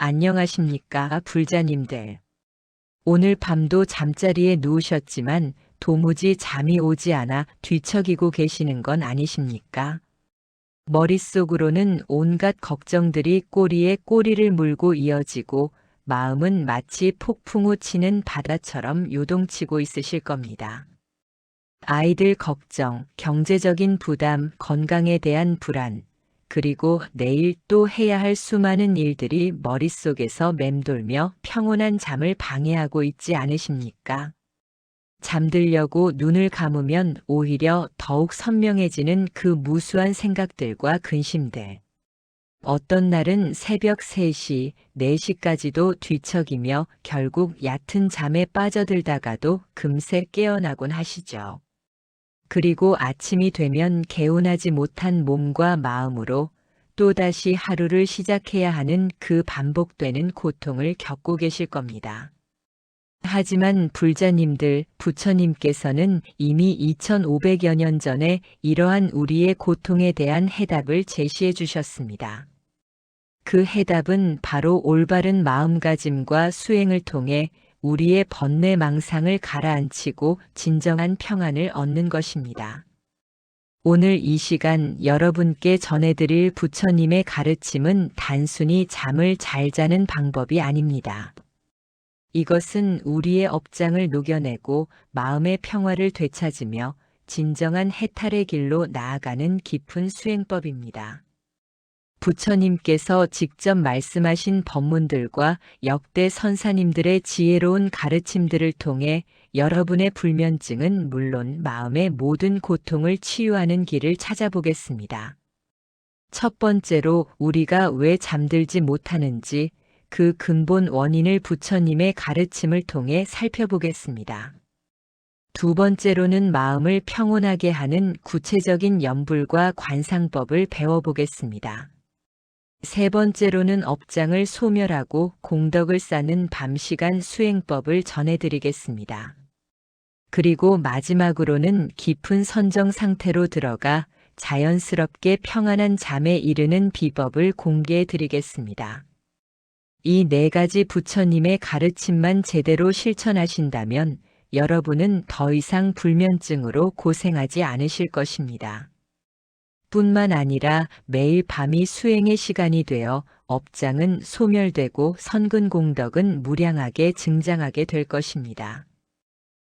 안녕하십니까, 불자님들. 오늘 밤도 잠자리에 누우셨지만 도무지 잠이 오지 않아 뒤척이고 계시는 건 아니십니까? 머릿속으로는 온갖 걱정들이 꼬리에 꼬리를 물고 이어지고 마음은 마치 폭풍우 치는 바다처럼 요동치고 있으실 겁니다. 아이들 걱정, 경제적인 부담, 건강에 대한 불안, 그리고 내일 또 해야 할 수많은 일들이 머릿속에서 맴돌며 평온한 잠을 방해하고 있지 않으십니까? 잠들려고 눈을 감으면 오히려 더욱 선명해지는 그 무수한 생각들과 근심들. 어떤 날은 새벽 3시, 4시까지도 뒤척이며 결국 얕은 잠에 빠져들다가도 금세 깨어나곤 하시죠. 그리고 아침이 되면 개운하지 못한 몸과 마음으로 또다시 하루를 시작해야 하는 그 반복되는 고통을 겪고 계실 겁니다. 하지만 불자님들, 부처님께서는 이미 2500여 년 전에 이러한 우리의 고통에 대한 해답을 제시해 주셨습니다. 그 해답은 바로 올바른 마음가짐과 수행을 통해 우리의 번뇌망상을 가라앉히고 진정한 평안을 얻는 것입니다. 오늘 이 시간 여러분께 전해드릴 부처님의 가르침은 단순히 잠을 잘 자는 방법이 아닙니다. 이것은 우리의 업장을 녹여내고 마음의 평화를 되찾으며 진정한 해탈의 길로 나아가는 깊은 수행법입니다. 부처님께서 직접 말씀하신 법문들과 역대 선사님들의 지혜로운 가르침들을 통해 여러분의 불면증은 물론 마음의 모든 고통을 치유하는 길을 찾아보겠습니다. 첫 번째로 우리가 왜 잠들지 못하는지 그 근본 원인을 부처님의 가르침을 통해 살펴보겠습니다. 두 번째로는 마음을 평온하게 하는 구체적인 염불과 관상법을 배워보겠습니다. 세 번째로는 업장을 소멸하고 공덕을 쌓는 밤시간 수행법을 전해드리겠습니다. 그리고 마지막으로는 깊은 선정 상태로 들어가 자연스럽게 평안한 잠에 이르는 비법을 공개해드리겠습니다. 이 네 가지 부처님의 가르침만 제대로 실천하신다면 여러분은 더 이상 불면증으로 고생하지 않으실 것입니다. 뿐만 아니라 매일 밤이 수행의 시간이 되어 업장은 소멸되고 선근공덕은 무량하게 증장하게 될 것입니다.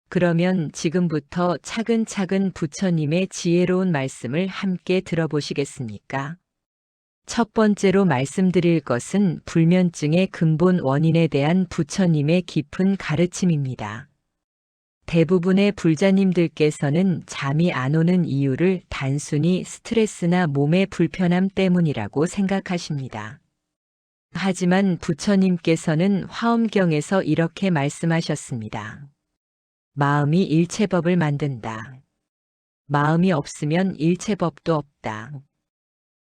그러면 지금부터 차근차근 부처님의 지혜로운 말씀을 함께 들어보시겠습니까? 첫 번째로 말씀드릴 것은 불면증의 근본 원인에 대한 부처님의 깊은 가르침입니다. 대부분의 불자님들께서는 잠이 안 오는 이유를 단순히 스트레스나 몸의 불편함 때문이라고 생각하십니다. 하지만 부처님께서는 화엄경에서 이렇게 말씀하셨습니다. 마음이 일체법을 만든다. 마음이 없으면 일체법도 없다.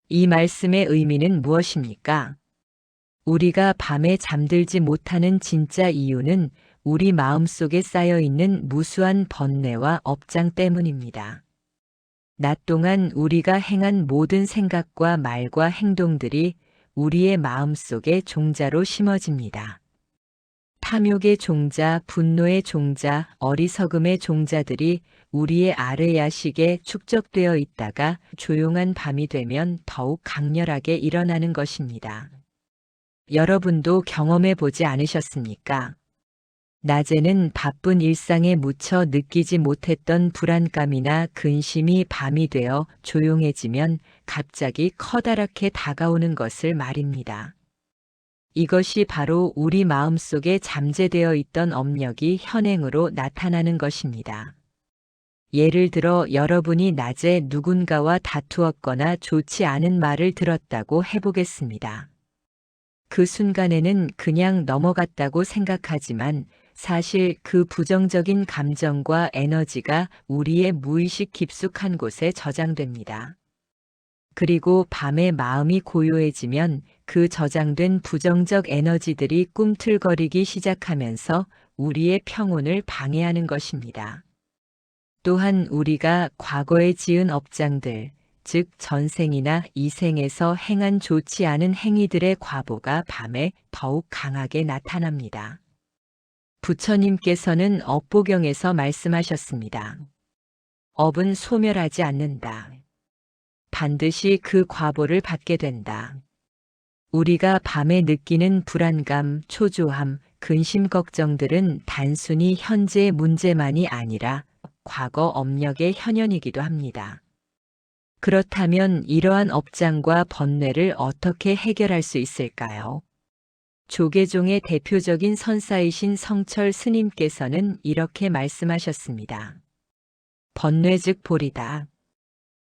이 말씀의 의미는 무엇입니까? 우리가 밤에 잠들지 못하는 진짜 이유는 우리 마음속에 쌓여있는 무수한 번뇌와 업장 때문입니다. 낮 동안 우리가 행한 모든 생각과 말과 행동들이 우리의 마음속에 종자로 심어집니다. 탐욕의 종자, 분노의 종자, 어리석음의 종자들이 우리의 아래야식에 축적되어 있다가 조용한 밤이 되면 더욱 강렬하게 일어나는 것입니다. 여러분도 경험해 보지 않으셨습니까? 낮에는 바쁜 일상에 묻혀 느끼지 못했던 불안감이나 근심이 밤이 되어 조용해지면 갑자기 커다랗게 다가오는 것을 말입니다. 이것이 바로 우리 마음속에 잠재되어 있던 업력이 현행으로 나타나는 것입니다. 예를 들어 여러분이 낮에 누군가와 다투었거나 좋지 않은 말을 들었다고 해보겠습니다. 그 순간에는 그냥 넘어갔다고 생각하지만 사실 그 부정적인 감정과 에너지가 우리의 무의식 깊숙한 곳에 저장됩니다. 그리고 밤에 마음이 고요해지면 그 저장된 부정적 에너지들이 꿈틀거리기 시작하면서 우리의 평온을 방해하는 것입니다. 또한 우리가 과거에 지은 업장들, 즉 전생이나 이생에서 행한 좋지 않은 행위들의 과보가 밤에 더욱 강하게 나타납니다. 부처님께서는 업보경에서 말씀하셨습니다. 업은 소멸하지 않는다. 반드시 그 과보를 받게 된다. 우리가 밤에 느끼는 불안감, 초조함, 근심 걱정들은 단순히 현재의 문제만이 아니라 과거 업력의 현현이기도 합니다. 그렇다면 이러한 업장과 번뇌를 어떻게 해결할 수 있을까요? 조계종의 대표적인 선사이신 성철 스님께서는 이렇게 말씀하셨습니다. 번뇌 즉 보리다.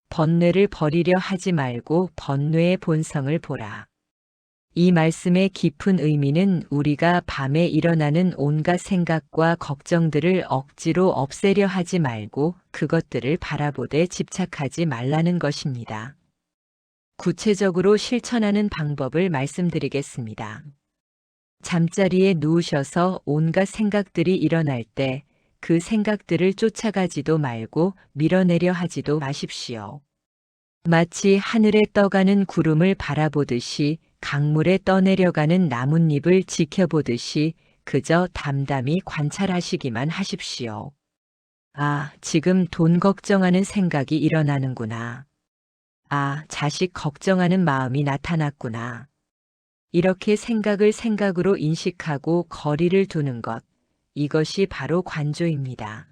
번뇌를 버리려 하지 말고 번뇌의 본성을 보라. 이 말씀의 깊은 의미는 우리가 밤에 일어나는 온갖 생각과 걱정들을 억지로 없애려 하지 말고 그것들을 바라보되 집착하지 말라는 것입니다. 구체적으로 실천하는 방법을 말씀드리겠습니다. 잠자리에 누우셔서 온갖 생각들이 일어날 때 그 생각들을 쫓아가지도 말고 밀어내려 하지도 마십시오. 마치 하늘에 떠가는 구름을 바라보듯이 강물에 떠내려가는 나뭇잎을 지켜보듯이 그저 담담히 관찰하시기만 하십시오. 아, 지금 돈 걱정하는 생각이 일어나는구나. 아, 자식 걱정하는 마음이 나타났구나. 이렇게 생각을 생각으로 인식하고 거리를 두는 것, 이것이 바로 관조입니다.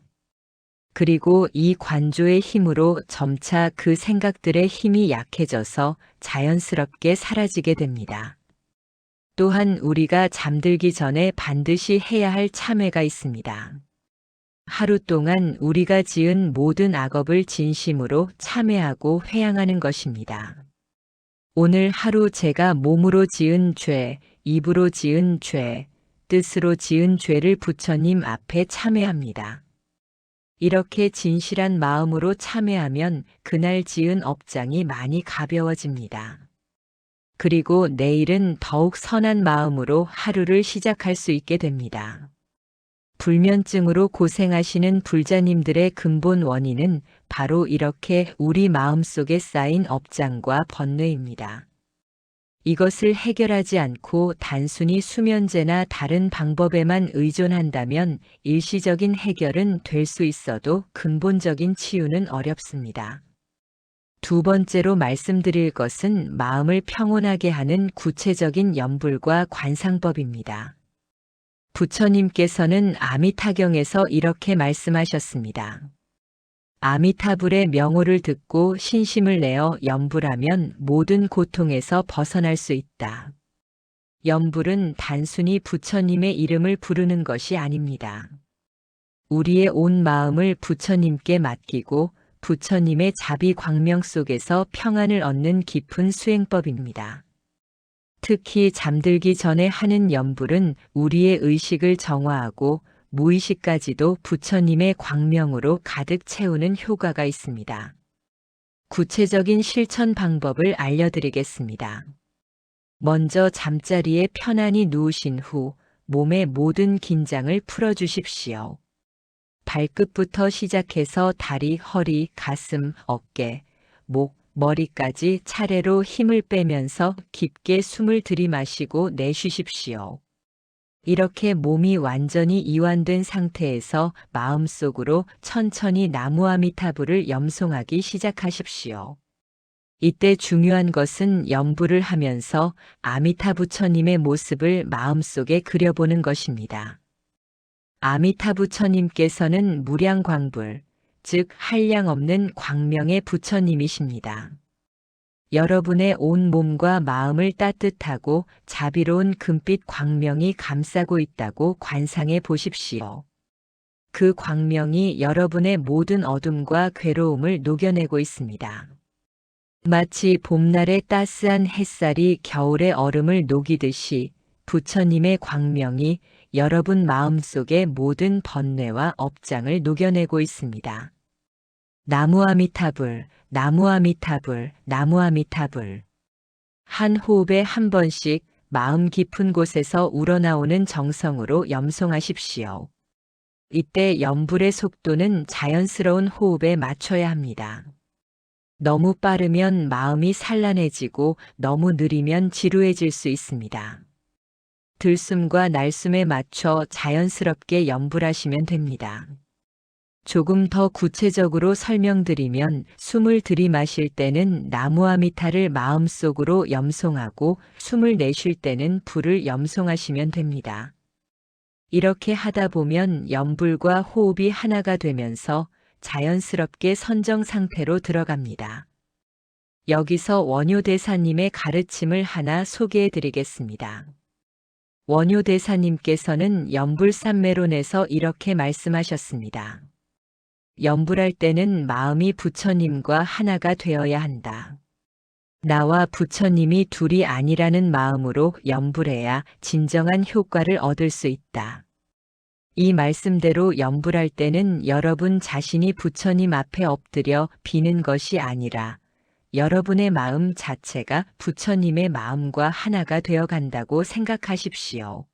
그리고 이 관조의 힘으로 점차 그 생각들의 힘이 약해져서 자연스럽게 사라지게 됩니다. 또한 우리가 잠들기 전에 반드시 해야 할 참회가 있습니다. 하루 동안 우리가 지은 모든 악업을 진심으로 참회하고 회양하는 것입니다. 오늘 하루 제가 몸으로 지은 죄, 입으로 지은 죄, 뜻으로 지은 죄를 부처님 앞에 참회합니다. 이렇게 진실한 마음으로 참회하면 그날 지은 업장이 많이 가벼워집니다. 그리고 내일은 더욱 선한 마음으로 하루를 시작할 수 있게 됩니다. 불면증으로 고생하시는 불자님들의 근본 원인은 바로 이렇게 우리 마음속에 쌓인 업장과 번뇌입니다. 이것을 해결하지 않고 단순히 수면제나 다른 방법에만 의존한다면 일시적인 해결은 될 수 있어도 근본적인 치유는 어렵습니다. 두 번째로 말씀드릴 것은 마음을 평온하게 하는 구체적인 염불과 관상법입니다. 부처님께서는 아미타경에서 이렇게 말씀하셨습니다. 아미타불의 명호를 듣고 신심을 내어 염불하면 모든 고통에서 벗어날 수 있다. 염불은 단순히 부처님의 이름을 부르는 것이 아닙니다. 우리의 온 마음을 부처님께 맡기고 부처님의 자비 광명 속에서 평안을 얻는 깊은 수행법입니다. 특히 잠들기 전에 하는 염불은 우리의 의식을 정화하고 무의식까지도 부처님의 광명으로 가득 채우는 효과가 있습니다. 구체적인 실천 방법을 알려드리겠습니다. 먼저 잠자리에 편안히 누우신 후 몸의 모든 긴장을 풀어주십시오. 발끝부터 시작해서 다리, 허리, 가슴, 어깨, 목, 머리까지 차례로 힘을 빼면서 깊게 숨을 들이마시고 내쉬십시오. 이렇게 몸이 완전히 이완된 상태에서 마음속으로 천천히 나무아미타불을 염송하기 시작하십시오. 이때 중요한 것은 염불을 하면서 아미타 부처님의 모습을 마음속에 그려보는 것입니다. 아미타 부처님께서는 무량광불, 즉 한량없는 광명의 부처님이십니다. 여러분의 온 몸과 마음을 따뜻하고 자비로운 금빛 광명이 감싸고 있다고 관상해 보십시오. 그 광명이 여러분의 모든 어둠과 괴로움을 녹여내고 있습니다. 마치 봄날의 따스한 햇살이 겨울의 얼음을 녹이듯이 부처님의 광명이 여러분 마음속의 모든 번뇌와 업장을 녹여내고 있습니다. 나무아미타불, 나무아미타불, 나무아미타불. 한 호흡에 한 번씩 마음 깊은 곳에서 우러나오는 정성으로 염송하십시오. 이때 염불의 속도는 자연스러운 호흡에 맞춰야 합니다. 너무 빠르면 마음이 산란해지고 너무 느리면 지루해질 수 있습니다. 들숨과 날숨에 맞춰 자연스럽게 염불하시면 됩니다. 조금 더 구체적으로 설명드리면 숨을 들이마실 때는 나무아미타를 마음속으로 염송하고 숨을 내쉴 때는 불을 염송하시면 됩니다. 이렇게 하다 보면 염불과 호흡이 하나가 되면서 자연스럽게 선정 상태로 들어갑니다. 여기서 원효대사님의 가르침을 하나 소개해 드리겠습니다. 원효대사님께서는 염불삼매론에서 이렇게 말씀하셨습니다. 염불할 때는 마음이 부처님과 하나가 되어야 한다. 나와 부처님이 둘이 아니라는 마음으로 염불해야 진정한 효과를 얻을 수 있다. 이 말씀대로 염불할 때는 여러분 자신이 부처님 앞에 엎드려 비는 것이 아니라 여러분의 마음 자체가 부처님의 마음과 하나가 되어 간다고 생각하십시오.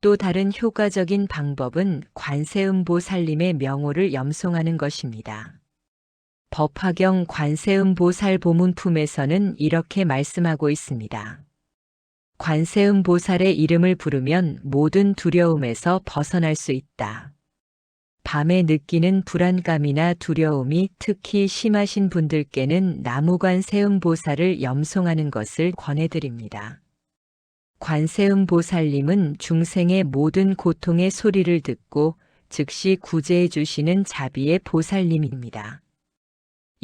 또 다른 효과적인 방법은 관세음보살님의 명호를 염송하는 것입니다. 법화경 관세음보살 보문품에서는 이렇게 말씀하고 있습니다. 관세음보살의 이름을 부르면 모든 두려움에서 벗어날 수 있다. 밤에 느끼는 불안감이나 두려움이 특히 심하신 분들께는 나무관세음보살을 염송하는 것을 권해드립니다. 관세음보살님은 중생의 모든 고통의 소리를 듣고 즉시 구제해 주시는 자비의 보살님입니다.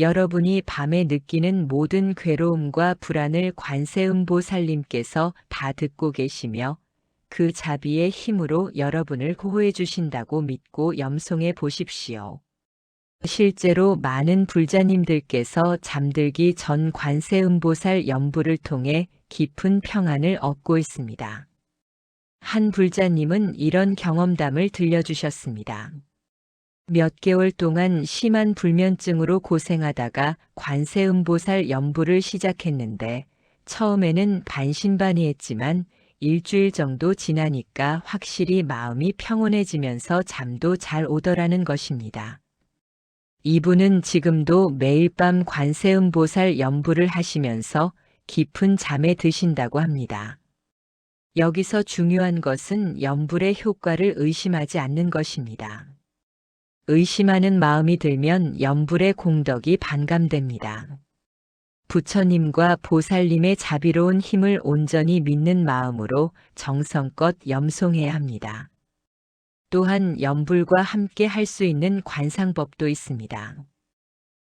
여러분이 밤에 느끼는 모든 괴로움과 불안을 관세음보살님께서 다 듣고 계시며 그 자비의 힘으로 여러분을 보호해 주신다고 믿고 염송해 보십시오. 실제로 많은 불자님들께서 잠들기 전 관세음보살 염불을 통해 깊은 평안을 얻고 있습니다. 한 불자님은 이런 경험담을 들려주셨습니다. 몇 개월 동안 심한 불면증으로 고생하다가 관세음보살 염불을 시작했는데 처음에는 반신반의했지만 일주일 정도 지나니까 확실히 마음이 평온해지면서 잠도 잘 오더라는 것입니다. 이분은 지금도 매일 밤 관세음보살 염불을 하시면서 깊은 잠에 드신다고 합니다. 여기서 중요한 것은 염불의 효과를 의심하지 않는 것입니다. 의심하는 마음이 들면 염불의 공덕이 반감됩니다. 부처님과 보살님의 자비로운 힘을 온전히 믿는 마음으로 정성껏 염송해야 합니다. 또한 염불과 함께 할 수 있는 관상법도 있습니다.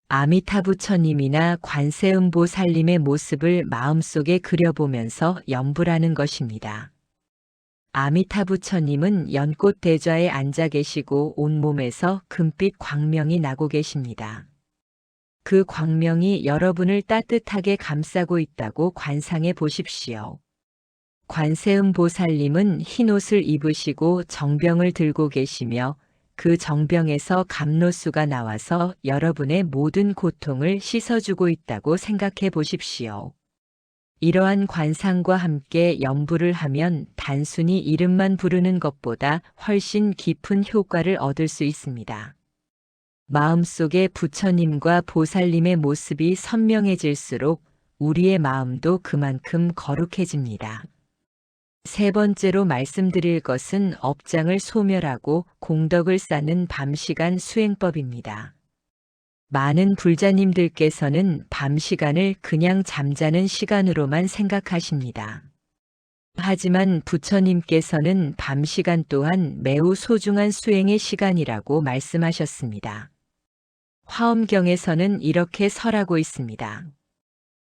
아미타 부처님이나 관세음보살님의 모습을 마음속에 그려보면서 염불하는 것입니다. 아미타 부처님은 연꽃 대좌에 앉아 계시고 온몸에서 금빛 광명이 나고 계십니다. 그 광명이 여러분을 따뜻하게 감싸고 있다고 관상해 보십시오. 관세음보살님은 흰옷을 입으시고 정병을 들고 계시며 그 정병에서 감로수가 나와서 여러분의 모든 고통을 씻어주고 있다고 생각해 보십시오. 이러한 관상과 함께 염불을 하면 단순히 이름만 부르는 것보다 훨씬 깊은 효과를 얻을 수 있습니다. 마음속에 부처님과 보살님의 모습이 선명해질수록 우리의 마음도 그만큼 거룩해집니다. 세 번째로 말씀드릴 것은 업장을 소멸하고 공덕을 쌓는 밤시간 수행법입니다. 많은 불자님들께서는 밤시간을 그냥 잠자는 시간으로만 생각하십니다. 하지만 부처님께서는 밤시간 또한 매우 소중한 수행의 시간이라고 말씀하셨습니다. 화엄경에서는 이렇게 설하고 있습니다.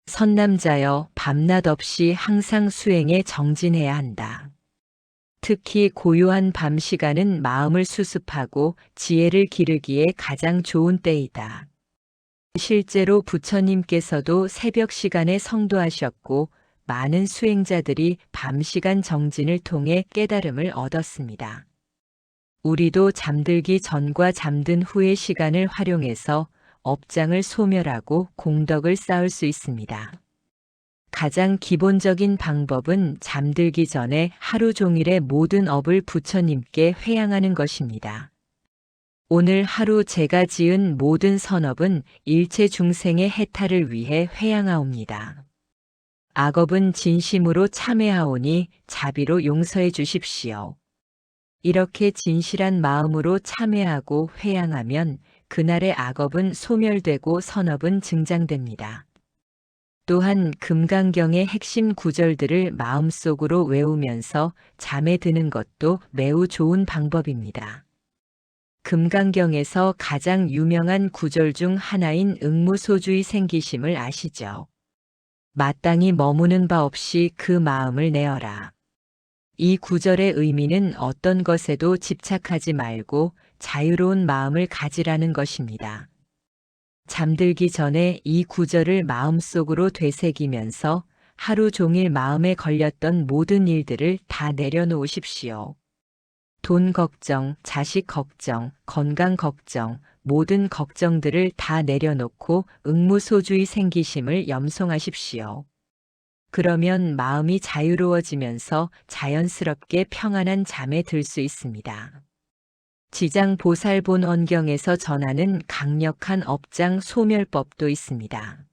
선남자여, 밤낮 없이 항상 수행에 정진해야 한다. 특히 고요한 밤 시간은 마음을 수습하고 지혜를 기르기에 가장 좋은 때이다. 실제로 부처님께서도 새벽 시간에 성도하셨고 많은 수행자들이 밤 시간 정진을 통해 깨달음을 얻었습니다. 우리도 잠들기 전과 잠든 후의 시간을 활용해서 업장을 소멸하고 공덕을 쌓을 수 있습니다. 가장 기본적인 방법은 잠들기 전에 하루 종일의 모든 업을 부처님께 회양하는 것입니다. 오늘 하루 제가 지은 모든 선업은 일체 중생의 해탈을 위해 회양하옵니다. 악업은 진심으로 참회하오니 자비로 용서해 주십시오. 이렇게 진실한 마음으로 참회하고 회양하면 그날의 악업은 소멸되고 선업은 증장됩니다. 또한 금강경의 핵심 구절들을 마음속으로 외우면서 잠에 드는 것도 매우 좋은 방법입니다. 금강경에서 가장 유명한 구절 중 하나인 응무소주의 생기심을 아시죠? 마땅히 머무는 바 없이 그 마음을 내어라. 이 구절의 의미는 어떤 것에도 집착하지 말고 자유로운 마음을 가지라는 것입니다. 잠들기 전에 이 구절을 마음속으로 되새기면서 하루 종일 마음에 걸렸던 모든 일들을 다 내려놓으십시오. 돈 걱정, 자식 걱정, 건강 걱정, 모든 걱정들을 다 내려놓고 응무소주의 생기심을 염송하십시오. 그러면 마음이 자유로워지면서 자연스럽게 평안한 잠에 들 수 있습니다. 지장보살본언경에서 전하는 강력한 업장 소멸법도 있습니다.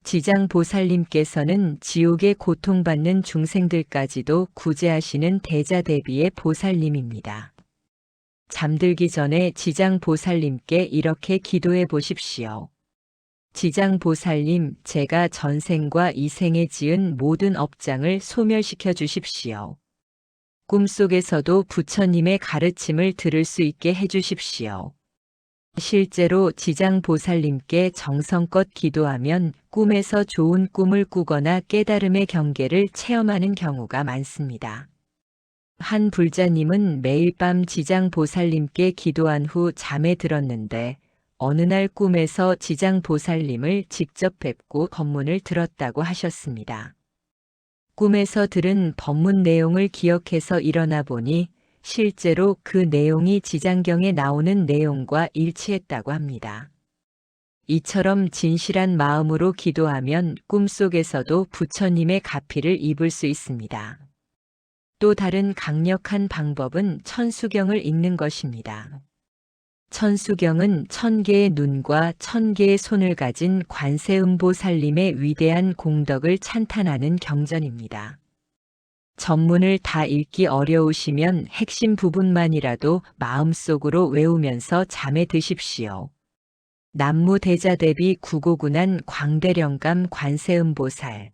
지장보살님께서는 지옥에 고통받는 중생들까지도 구제하시는 대자대비의 보살님입니다. 잠들기 전에 지장보살님께 이렇게 기도해 보십시오. 지장보살님, 제가 전생과 이생에 지은 모든 업장을 소멸시켜 주십시오. 꿈속에서도 부처님의 가르침을 들을 수 있게 해주십시오. 실제로 지장보살님께 정성껏 기도하면 꿈에서 좋은 꿈을 꾸거나 깨달음의 경계를 체험하는 경우가 많습니다. 한 불자님은 매일 밤 지장보살님께 기도한 후 잠에 들었는데 어느 날 꿈에서 지장보살님을 직접 뵙고 법문을 들었다고 하셨습니다. 꿈에서 들은 법문 내용을 기억해서 일어나 보니 실제로 그 내용이 지장경에 나오는 내용과 일치했다고 합니다. 이처럼 진실한 마음으로 기도하면 꿈속에서도 부처님의 가피를 입을 수 있습니다. 또 다른 강력한 방법은 천수경을 읽는 것입니다. 천수경은 1000개의 눈과 1000개의 손을 가진 관세음보살님의 위대한 공덕을 찬탄하는 경전입니다. 전문을 다 읽기 어려우시면 핵심 부분만이라도 마음속으로 외우면서 잠에 드십시오. 남무대자대비 구고군한 광대령감 관세음보살.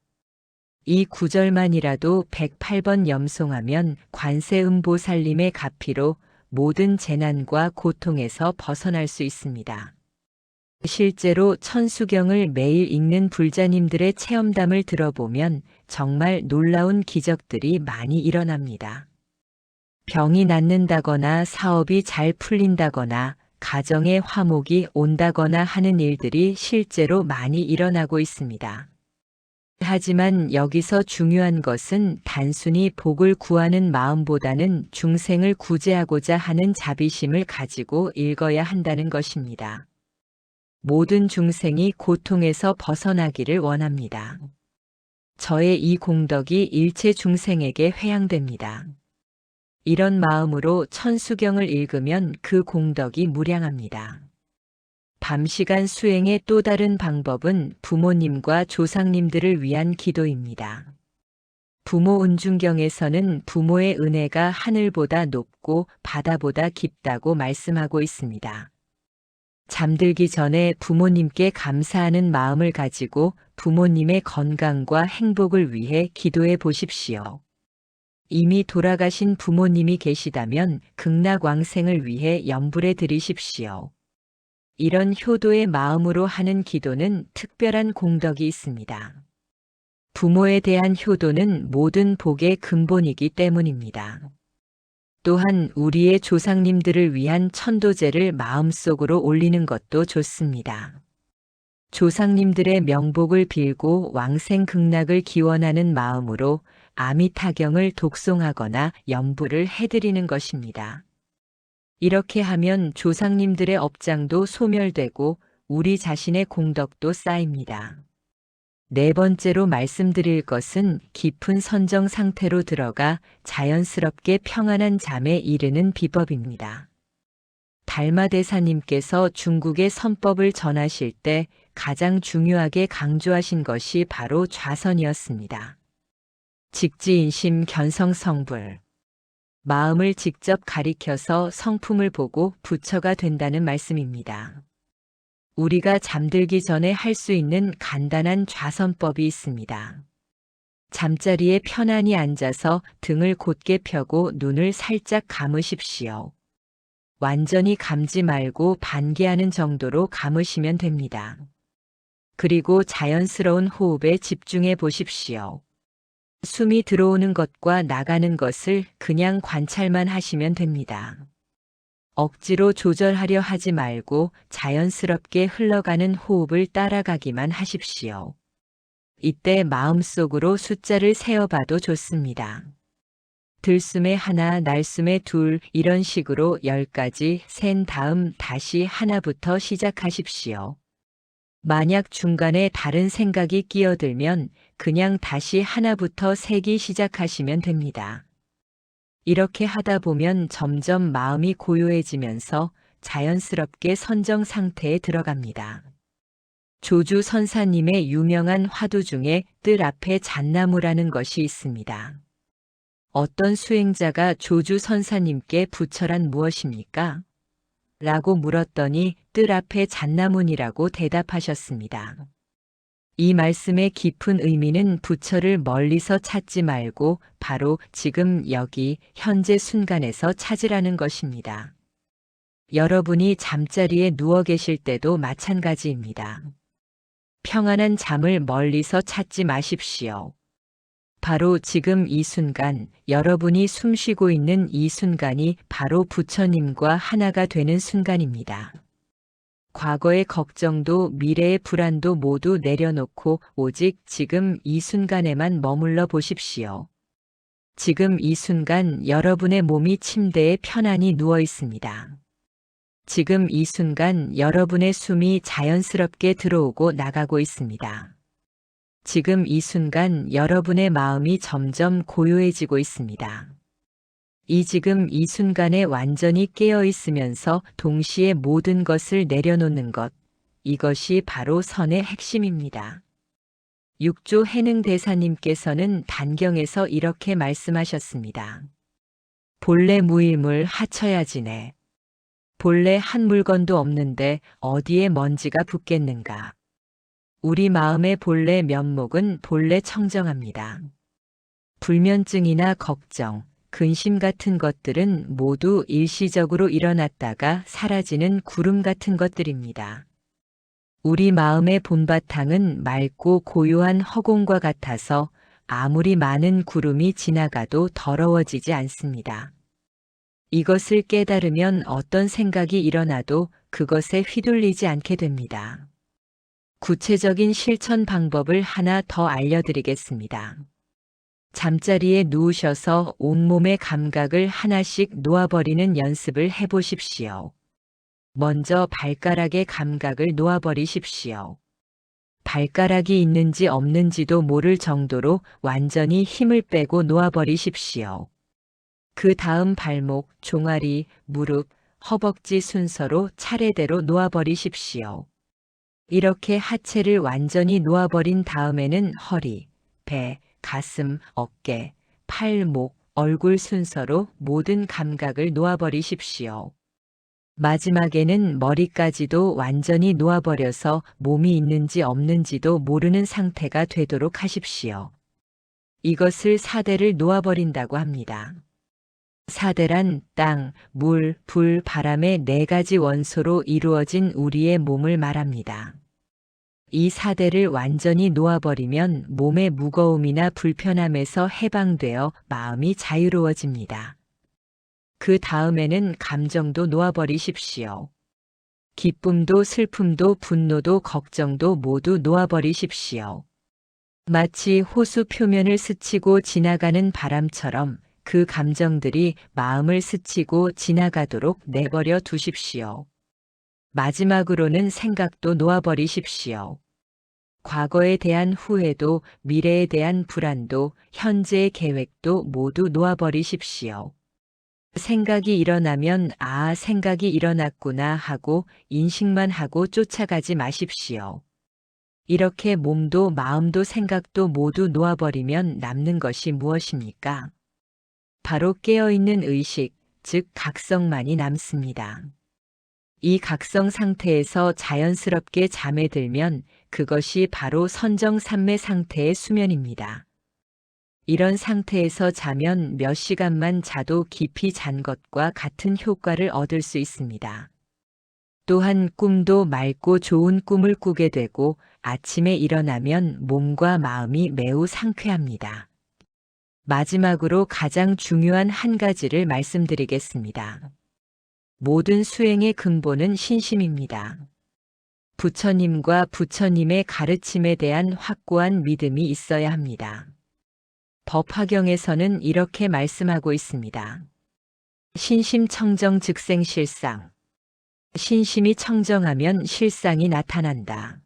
이 구절만이라도 108번 염송하면 관세음보살님의 가피로 모든 재난과 고통에서 벗어날 수 있습니다. 실제로 천수경을 매일 읽는 불자님들의 체험담을 들어보면 정말 놀라운 기적들이 많이 일어납니다. 병이 낫는다거나 사업이 잘 풀린다거나 가정에 화목이 온다거나 하는 일들이 실제로 많이 일어나고 있습니다. 하지만 여기서 중요한 것은 단순히 복을 구하는 마음보다는 중생을 구제하고자 하는 자비심을 가지고 읽어야 한다는 것입니다. 모든 중생이 고통에서 벗어나기를 원합니다. 저의 이 공덕이 일체 중생에게 회양됩니다. 이런 마음으로 천수경을 읽으면 그 공덕이 무량합니다. 밤시간 수행의 또 다른 방법은 부모님과 조상님들을 위한 기도입니다. 부모 은중경에서는 부모의 은혜가 하늘보다 높고 바다보다 깊다고 말씀하고 있습니다. 잠들기 전에 부모님께 감사하는 마음을 가지고 부모님의 건강과 행복을 위해 기도해 보십시오. 이미 돌아가신 부모님이 계시다면 극락왕생을 위해 염불해 드리십시오. 이런 효도의 마음으로 하는 기도는 특별한 공덕이 있습니다. 부모에 대한 효도는 모든 복의 근본이기 때문입니다. 또한 우리의 조상님들을 위한 천도제를 마음속으로 올리는 것도 좋습니다. 조상님들의 명복을 빌고 왕생 극락을 기원하는 마음으로 아미타경을 독송하거나 염불을 해드리는 것입니다. 이렇게 하면 조상님들의 업장도 소멸되고 우리 자신의 공덕도 쌓입니다. 네 번째로 말씀드릴 것은 깊은 선정 상태로 들어가 자연스럽게 평안한 잠에 이르는 비법입니다. 달마 대사님께서 중국의 선법을 전하실 때 가장 중요하게 강조하신 것이 바로 좌선이었습니다. 직지인심 견성성불. 마음을 직접 가리켜서 성품을 보고 부처가 된다는 말씀입니다. 우리가 잠들기 전에 할 수 있는 간단한 좌선법이 있습니다. 잠자리에 편안히 앉아서 등을 곧게 펴고 눈을 살짝 감으십시오. 완전히 감지 말고 반개하는 정도로 감으시면 됩니다. 그리고 자연스러운 호흡에 집중해 보십시오. 숨이 들어오는 것과 나가는 것을 그냥 관찰만 하시면 됩니다. 억지로 조절하려 하지 말고 자연스럽게 흘러가는 호흡을 따라가기만 하십시오. 이때 마음속으로 숫자를 세어봐도 좋습니다. 들숨에 하나, 날숨에 둘 이런 식으로 10가지 센 다음 다시 하나부터 시작하십시오. 만약 중간에 다른 생각이 끼어들면 그냥 다시 하나부터 세기 시작하시면 됩니다. 이렇게 하다 보면 점점 마음이 고요해지면서 자연스럽게 선정 상태에 들어갑니다. 조주 선사님의 유명한 화두 중에 뜰 앞에 잣나무라는 것이 있습니다. 어떤 수행자가 조주 선사님께 부처란 무엇입니까? 라고 물었더니 뜰 앞에 잣나무니라고 대답하셨습니다. 이 말씀의 깊은 의미는 부처를 멀리서 찾지 말고 바로 지금 여기 현재 순간에서 찾으라는 것입니다. 여러분이 잠자리에 누워 계실 때도 마찬가지입니다. 평안한 잠을 멀리서 찾지 마십시오. 바로 지금 이 순간, 여러분이 숨쉬고 있는 이 순간이 바로 부처님과 하나가 되는 순간입니다. 과거의 걱정도 미래의 불안도 모두 내려놓고 오직 지금 이 순간에만 머물러 보십시오. 지금 이 순간 여러분의 몸이 침대에 편안히 누워 있습니다. 지금 이 순간 여러분의 숨이 자연스럽게 들어오고 나가고 있습니다. 지금 이 순간 여러분의 마음이 점점 고요해지고 있습니다. 지금 이 순간에 완전히 깨어 있으면서 동시에 모든 것을 내려놓는 것, 이것이 바로 선의 핵심입니다. 육조 해능 대사님께서는 단경에서 이렇게 말씀하셨습니다. 본래 무일물 하처야지네. 본래 한 물건도 없는데 어디에 먼지가 붙겠는가. 우리 마음의 본래 면목은 본래 청정합니다. 불면증이나 걱정, 근심 같은 것들은 모두 일시적으로 일어났다가 사라지는 구름 같은 것들입니다. 우리 마음의 본바탕은 맑고 고요한 허공과 같아서 아무리 많은 구름이 지나가도 더러워지지 않습니다. 이것을 깨달으면 어떤 생각이 일어나도 그것에 휘둘리지 않게 됩니다. 구체적인 실천 방법을 하나 더 알려드리겠습니다. 잠자리에 누우셔서 온몸의 감각을 하나씩 놓아버리는 연습을 해보십시오. 먼저 발가락의 감각을 놓아버리십시오. 발가락이 있는지 없는지도 모를 정도로 완전히 힘을 빼고 놓아버리십시오. 그 다음 발목, 종아리, 무릎, 허벅지 순서로 차례대로 놓아버리십시오. 이렇게 하체를 완전히 놓아버린 다음에는 허리, 배, 가슴, 어깨, 팔, 목, 얼굴 순서로 모든 감각을 놓아버리십시오. 마지막에는 머리까지도 완전히 놓아버려서 몸이 있는지 없는지도 모르는 상태가 되도록 하십시오. 이것을 사대를 놓아버린다고 합니다. 사대란 땅, 물, 불, 바람의 4가지 원소로 이루어진 우리의 몸을 말합니다. 이 사대를 완전히 놓아버리면 몸의 무거움이나 불편함에서 해방되어 마음이 자유로워집니다. 그 다음에는 감정도 놓아버리십시오. 기쁨도 슬픔도 분노도 걱정도 모두 놓아버리십시오. 마치 호수 표면을 스치고 지나가는 바람처럼 그 감정들이 마음을 스치고 지나가도록 내버려 두십시오. 마지막으로는 생각도 놓아버리십시오. 과거에 대한 후회도, 미래에 대한 불안도, 현재의 계획도 모두 놓아버리십시오. 생각이 일어나면 아, 생각이 일어났구나 하고 인식만 하고 쫓아가지 마십시오. 이렇게 몸도 마음도 생각도 모두 놓아버리면 남는 것이 무엇입니까? 바로 깨어있는 의식, 즉 각성만이 남습니다. 이 각성 상태에서 자연스럽게 잠에 들면 그것이 바로 선정산매 상태의 수면입니다. 이런 상태에서 자면 몇 시간만 자도 깊이 잔 것과 같은 효과를 얻을 수 있습니다. 또한 꿈도 맑고 좋은 꿈을 꾸게 되고 아침에 일어나면 몸과 마음이 매우 상쾌합니다. 마지막으로 가장 중요한 한 가지를 말씀드리겠습니다. 모든 수행의 근본은 신심입니다. 부처님과 부처님의 가르침에 대한 확고한 믿음이 있어야 합니다. 법화경에서는 이렇게 말씀하고 있습니다. 신심 청정 즉생 실상. 신심이 청정하면 실상이 나타난다.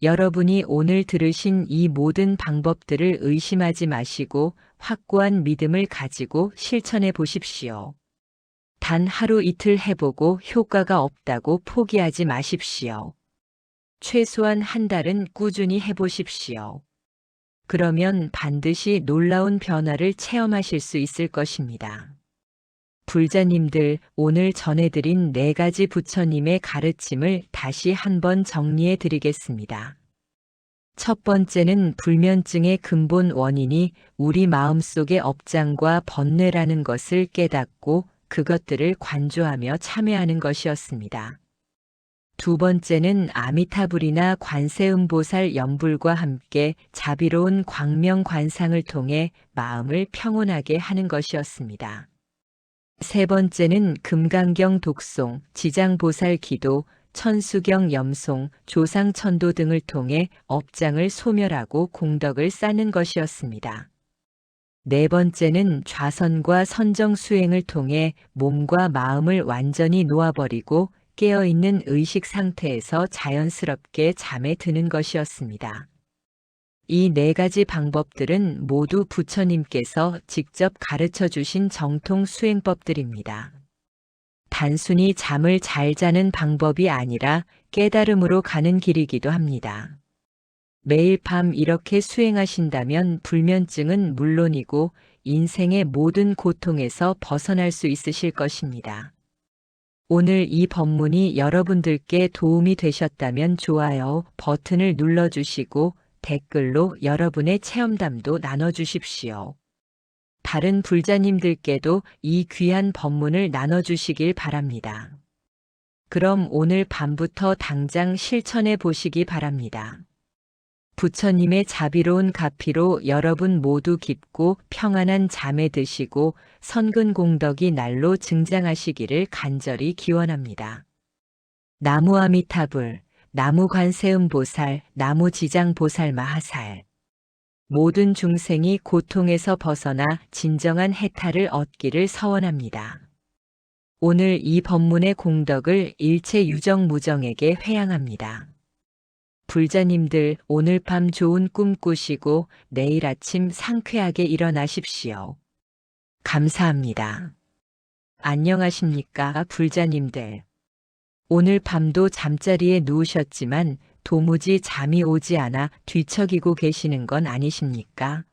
여러분이 오늘 들으신 이 모든 방법들을 의심하지 마시고 확고한 믿음을 가지고 실천해 보십시오. 단 하루 이틀 해보고 효과가 없다고 포기하지 마십시오. 최소한 한 달은 꾸준히 해보십시오. 그러면 반드시 놀라운 변화를 체험하실 수 있을 것입니다. 불자님들, 오늘 전해드린 4가지 부처님의 가르침을 다시 한번 정리해 드리겠습니다. 첫 번째는 불면증의 근본 원인이 우리 마음속의 업장과 번뇌라는 것을 깨닫고 그것들을 관조하며 참회하는 것이었습니다. 두 번째는 아미타불이나 관세음보살 연불과 함께 자비로운 광명 관상을 통해 마음을 평온하게 하는 것이었습니다. 세 번째는 금강경 독송, 지장보살 기도, 천수경 염송, 조상천도 등을 통해 업장을 소멸하고 공덕을 쌓는 것이었습니다. 네 번째는 좌선과 선정 수행을 통해 몸과 마음을 완전히 놓아버리고 깨어있는 의식 상태에서 자연스럽게 잠에 드는 것이었습니다. 이 4가지 방법들은 모두 부처님께서 직접 가르쳐 주신 정통 수행법들입니다. 단순히 잠을 잘 자는 방법이 아니라 깨달음으로 가는 길이기도 합니다. 매일 밤 이렇게 수행하신다면 불면증은 물론이고 인생의 모든 고통에서 벗어날 수 있으실 것입니다. 오늘 이 법문이 여러분들께 도움이 되셨다면 좋아요 버튼을 눌러주시고 댓글로 여러분의 체험담도 나눠주십시오. 다른 불자님들께도 이 귀한 법문을 나눠주시길 바랍니다. 그럼 오늘 밤부터 당장 실천해 보시기 바랍니다. 부처님의 자비로운 가피로 여러분 모두 깊고 평안한 잠에 드시고 선근 공덕이 날로 증장하시기를 간절히 기원합니다. 나무 아미타불, 나무 관세음보살, 나무 지장보살 마하살. 모든 중생이 고통에서 벗어나 진정한 해탈을 얻기를 서원합니다. 오늘 이 법문의 공덕을 일체 유정무정에게 회양합니다. 불자님들, 오늘 밤 좋은 꿈 꾸시고 내일 아침 상쾌하게 일어나십시오. 감사합니다. 안녕하십니까, 불자님들. 오늘 밤도 잠자리에 누우셨지만 도무지 잠이 오지 않아 뒤척이고 계시는 건 아니십니까?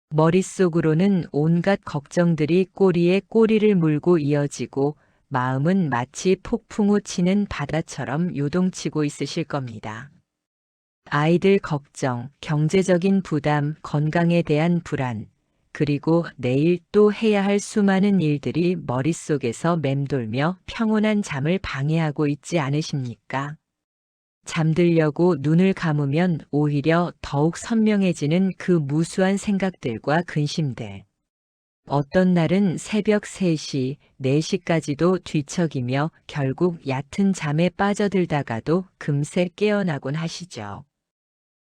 머릿속으로는 온갖 걱정들이 꼬리에 꼬리를 물고 이어지고 마음은 마치 폭풍우 치는 바다처럼 요동치고 있으실 겁니다. 아이들 걱정, 경제적인 부담, 건강에 대한 불안, 그리고 내일 또 해야 할 수많은 일들이 머릿속에서 맴돌며 평온한 잠을 방해하고 있지 않으십니까? 잠들려고 눈을 감으면 오히려 더욱 선명해지는 그 무수한 생각들과 근심들. 어떤 날은 새벽 3시, 4시까지도 뒤척이며 결국 얕은 잠에 빠져들다가도 금세 깨어나곤 하시죠.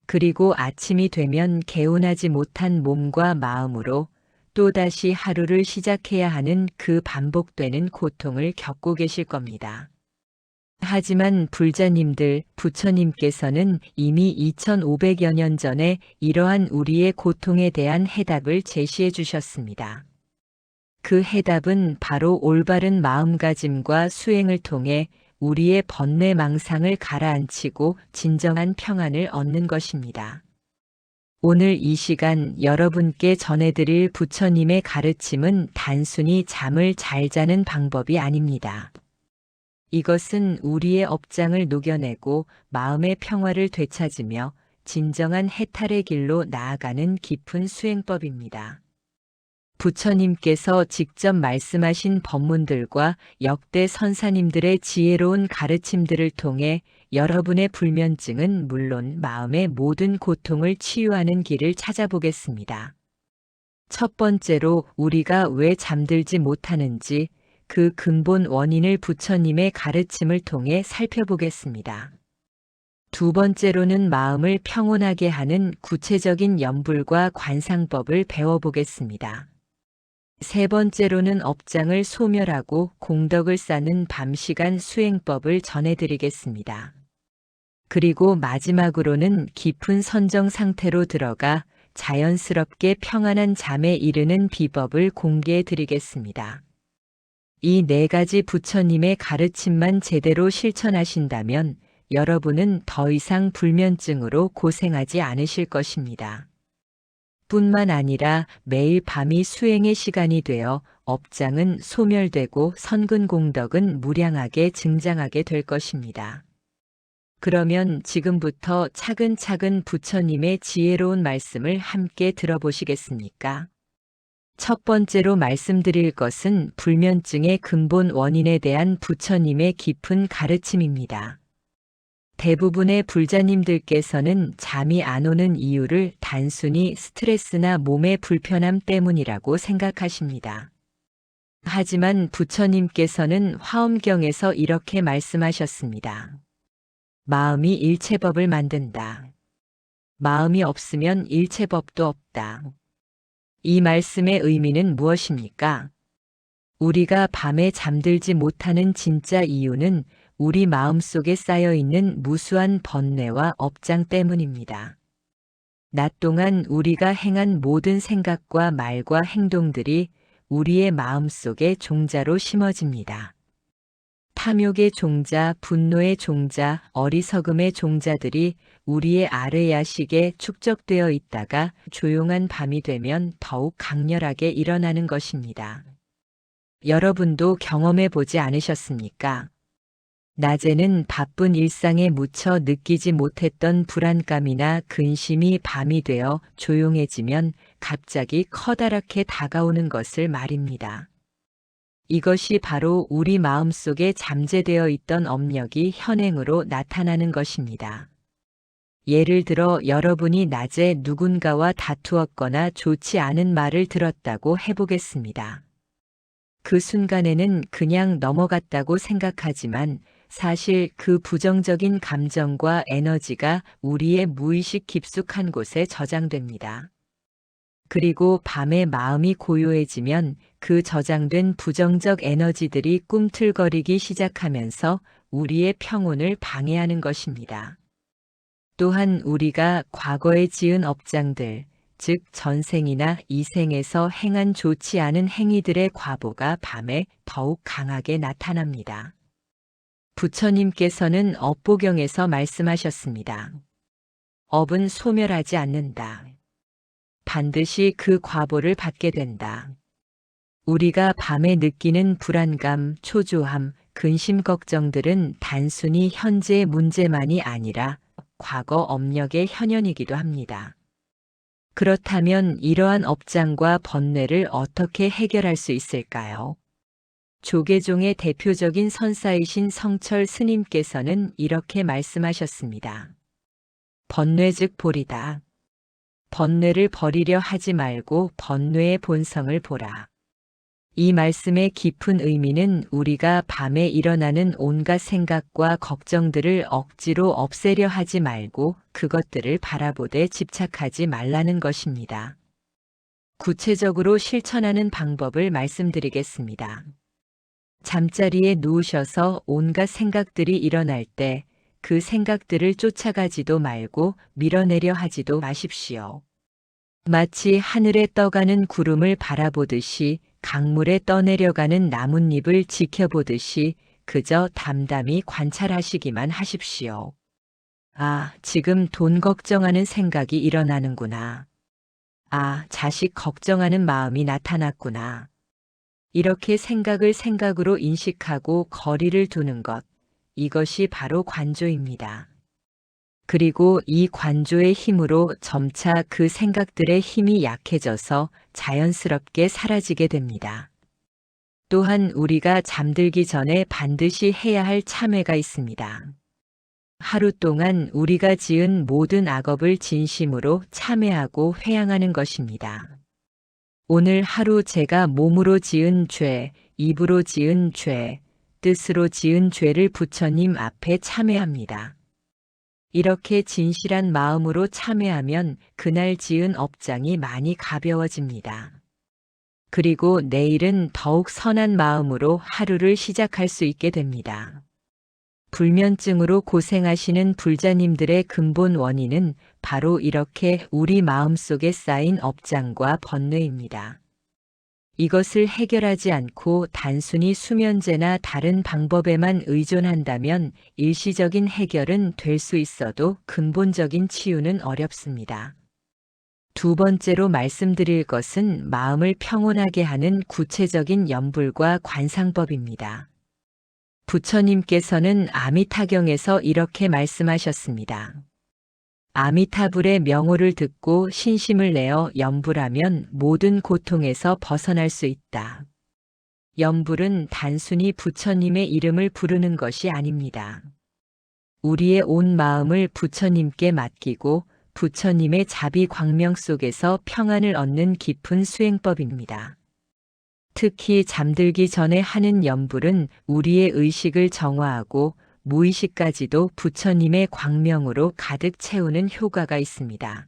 그리고 아침이 되면 개운하지 못한 몸과 마음으로 또다시 하루를 시작해야 하는 그 반복되는 고통을 겪고 계실 겁니다. 하지만 불자님들, 부처님께서는 이미 2500여 년 전에 이러한 우리의 고통에 대한 해답을 제시해 주셨습니다. 그 해답은 바로 올바른 마음가짐과 수행을 통해 우리의 번뇌망상을 가라앉히고 진정한 평안을 얻는 것입니다. 오늘 이 시간 여러분께 전해드릴 부처님의 가르침은 단순히 잠을 잘 자는 방법이 아닙니다. 이것은 우리의 업장을 녹여내고 마음의 평화를 되찾으며 진정한 해탈의 길로 나아가는 깊은 수행법입니다. 부처님께서 직접 말씀하신 법문들과 역대 선사님들의 지혜로운 가르침들을 통해 여러분의 불면증은 물론 마음의 모든 고통을 치유하는 길을 찾아보겠습니다. 첫 번째로 우리가 왜 잠들지 못하는지 그 근본 원인을 부처님의 가르침을 통해 살펴보겠습니다. 두 번째로는 마음을 평온하게 하는 구체적인 염불과 관상법을 배워보겠습니다. 세 번째로는 업장을 소멸하고 공덕을 쌓는 밤시간 수행법을 전해드리겠습니다. 그리고 마지막으로는 깊은 선정 상태로 들어가 자연스럽게 평안한 잠에 이르는 비법을 공개해드리겠습니다. 이 네 가지 부처님의 가르침만 제대로 실천하신다면 여러분은 더 이상 불면증으로 고생하지 않으실 것입니다. 뿐만 아니라 매일 밤이 수행의 시간이 되어 업장은 소멸되고 선근공덕은 무량하게 증장하게 될 것입니다. 그러면 지금부터 차근차근 부처님의 지혜로운 말씀을 함께 들어보시겠습니까? 첫 번째로 말씀드릴 것은 불면증의 근본 원인에 대한 부처님의 깊은 가르침입니다. 대부분의 불자님들께서는 잠이 안 오는 이유를 단순히 스트레스나 몸의 불편함 때문이라고 생각하십니다. 하지만 부처님께서는 화엄경에서 이렇게 말씀하셨습니다. 마음이 일체법을 만든다. 마음이 없으면 일체법도 없다. 이 말씀의 의미는 무엇입니까? 우리가 밤에 잠들지 못하는 진짜 이유는 우리 마음속에 쌓여있는 무수한 번뇌와 업장 때문입니다. 낮 동안 우리가 행한 모든 생각과 말과 행동들이 우리의 마음속에 종자로 심어집니다. 탐욕의 종자, 분노의 종자, 어리석음의 종자들이 우리의 아뢰야식에 축적되어 있다가 조용한 밤이 되면 더욱 강렬하게 일어나는 것입니다. 여러분도 경험해 보지 않으셨습니까? 낮에는 바쁜 일상에 묻혀 느끼지 못했던 불안감이나 근심이 밤이 되어 조용해지면 갑자기 커다랗게 다가오는 것을 말입니다. 이것이 바로 우리 마음속에 잠재되어 있던 업력이 현행으로 나타나는 것입니다. 예를 들어 여러분이 낮에 누군가와 다투었거나 좋지 않은 말을 들었다고 해보겠습니다. 그 순간에는 그냥 넘어갔다고 생각하지만 사실 그 부정적인 감정과 에너지가 우리의 무의식 깊숙한 곳에 저장됩니다. 그리고 밤에 마음이 고요해지면 그 저장된 부정적 에너지들이 꿈틀거리기 시작하면서 우리의 평온을 방해하는 것입니다. 또한 우리가 과거에 지은 업장들, 즉 전생이나 이생에서 행한 좋지 않은 행위들의 과보가 밤에 더욱 강하게 나타납니다. 부처님께서는 업보경에서 말씀하셨습니다. 업은 소멸하지 않는다. 반드시 그 과보를 받게 된다. 우리가 밤에 느끼는 불안감, 초조함, 근심 걱정들은 단순히 현재의 문제만이 아니라 과거 업력의 현현이기도 합니다. 그렇다면 이러한 업장과 번뇌를 어떻게 해결할 수 있을까요? 조계종의 대표적인 선사이신 성철 스님께서는 이렇게 말씀하셨습니다. 번뇌 즉 보리다. 번뇌를 버리려 하지 말고 번뇌의 본성을 보라. 이 말씀의 깊은 의미는 우리가 밤에 일어나는 온갖 생각과 걱정들을 억지로 없애려 하지 말고 그것들을 바라보되 집착하지 말라는 것입니다. 구체적으로 실천하는 방법을 말씀드리겠습니다. 잠자리에 누우셔서 온갖 생각들이 일어날 때 그 생각들을 쫓아가지도 말고 밀어내려 하지도 마십시오. 마치 하늘에 떠가는 구름을 바라보듯이 강물에 떠내려가는 나뭇잎을 지켜보듯이 그저 담담히 관찰하시기만 하십시오. 아, 지금 돈 걱정하는 생각이 일어나는구나. 아, 자식 걱정하는 마음이 나타났구나. 이렇게 생각을 생각으로 인식하고 거리를 두는 것, 이것이 바로 관조입니다. 그리고 이 관조의 힘으로 점차 그 생각들의 힘이 약해져서 자연스럽게 사라지게 됩니다. 또한 우리가 잠들기 전에 반드시 해야 할 참회가 있습니다. 하루 동안 우리가 지은 모든 악업을 진심으로 참회하고 회양하는 것입니다. 오늘 하루 제가 몸으로 지은 죄, 입으로 지은 죄, 뜻으로 지은 죄를 부처님 앞에 참회합니다. 이렇게 진실한 마음으로 참회하면 그날 지은 업장이 많이 가벼워집니다. 그리고 내일은 더욱 선한 마음으로 하루를 시작할 수 있게 됩니다. 불면증으로 고생하시는 불자님들의 근본 원인은 바로 이렇게 우리 마음속에 쌓인 업장과 번뇌입니다. 이것을 해결하지 않고 단순히 수면제나 다른 방법에만 의존한다면 일시적인 해결은 될 수 있어도 근본적인 치유는 어렵습니다. 두 번째로 말씀드릴 것은 마음을 평온하게 하는 구체적인 염불과 관상법입니다. 부처님께서는 아미타경에서 이렇게 말씀하셨습니다. 아미타불의 명호를 듣고 신심을 내어 염불하면 모든 고통에서 벗어날 수 있다. 염불은 단순히 부처님의 이름을 부르는 것이 아닙니다. 우리의 온 마음을 부처님께 맡기고 부처님의 자비 광명 속에서 평안을 얻는 깊은 수행법입니다. 특히 잠들기 전에 하는 염불은 우리의 의식을 정화하고 무의식까지도 부처님의 광명으로 가득 채우는 효과가 있습니다.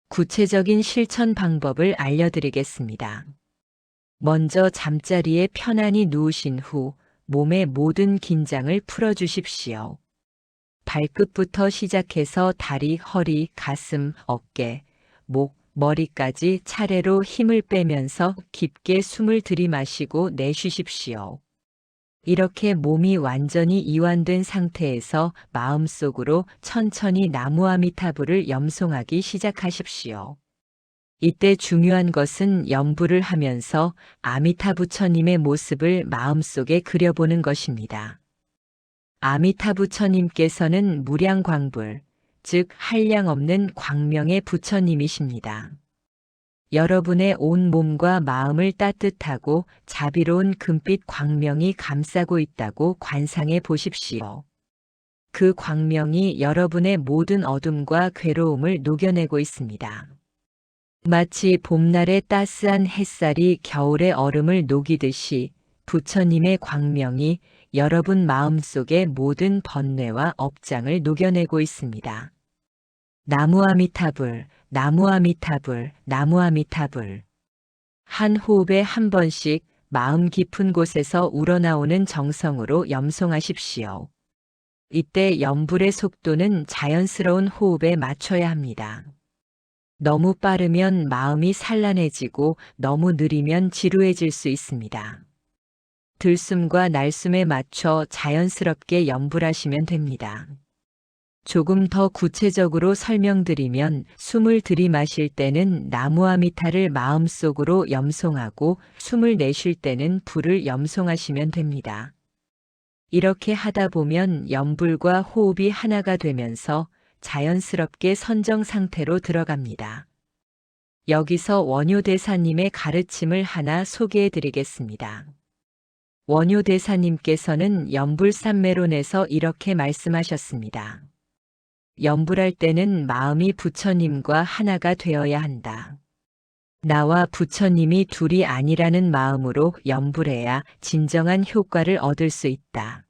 구체적인 실천 방법을 알려드리겠습니다. 먼저 잠자리에 편안히 누우신 후 몸의 모든 긴장을 풀어주십시오. 발끝부터 시작해서 다리, 허리, 가슴, 어깨, 목, 머리까지 차례로 힘을 빼면서 깊게 숨을 들이마시고 내쉬십시오. 이렇게 몸이 완전히 이완된 상태에서 마음속으로 천천히 나무아미타불을 염송하기 시작하십시오. 이때 중요한 것은 염불을 하면서 아미타 부처님의 모습을 마음속에 그려보는 것입니다. 아미타 부처님께서는 무량광불, 즉 한량없는 광명의 부처님이십니다. 여러분의 온 몸과 마음을 따뜻하고 자비로운 금빛 광명이 감싸고 있다고 관상해 보십시오. 그 광명이 여러분의 모든 어둠과 괴로움을 녹여내고 있습니다. 마치 봄날의 따스한 햇살이 겨울의 얼음을 녹이듯이 부처님의 광명이 여러분 마음속의 모든 번뇌와 업장을 녹여내고 있습니다. 나무아미타불, 나무아미타불, 나무아미타불. 한 호흡에 한 번씩 마음 깊은 곳에서 우러나오는 정성으로 염송하십시오. 이때 염불의 속도는 자연스러운 호흡에 맞춰야 합니다. 너무 빠르면 마음이 산란해지고 너무 느리면 지루해질 수 있습니다. 들숨과 날숨에 맞춰 자연스럽게 염불하시면 됩니다. 조금 더 구체적으로 설명드리면 숨을 들이마실 때는 나무아미타를 마음속으로 염송하고 숨을 내쉴 때는 불을 염송하시면 됩니다. 이렇게 하다 보면 염불과 호흡이 하나가 되면서 자연스럽게 선정 상태로 들어갑니다. 여기서 원효대사님의 가르침을 하나 소개해 드리겠습니다. 원효대사님께서는 염불삼매론에서 이렇게 말씀하셨습니다. 염불할 때는 마음이 부처님과 하나가 되어야 한다. 나와 부처님이 둘이 아니라는 마음으로 염불해야 진정한 효과를 얻을 수 있다.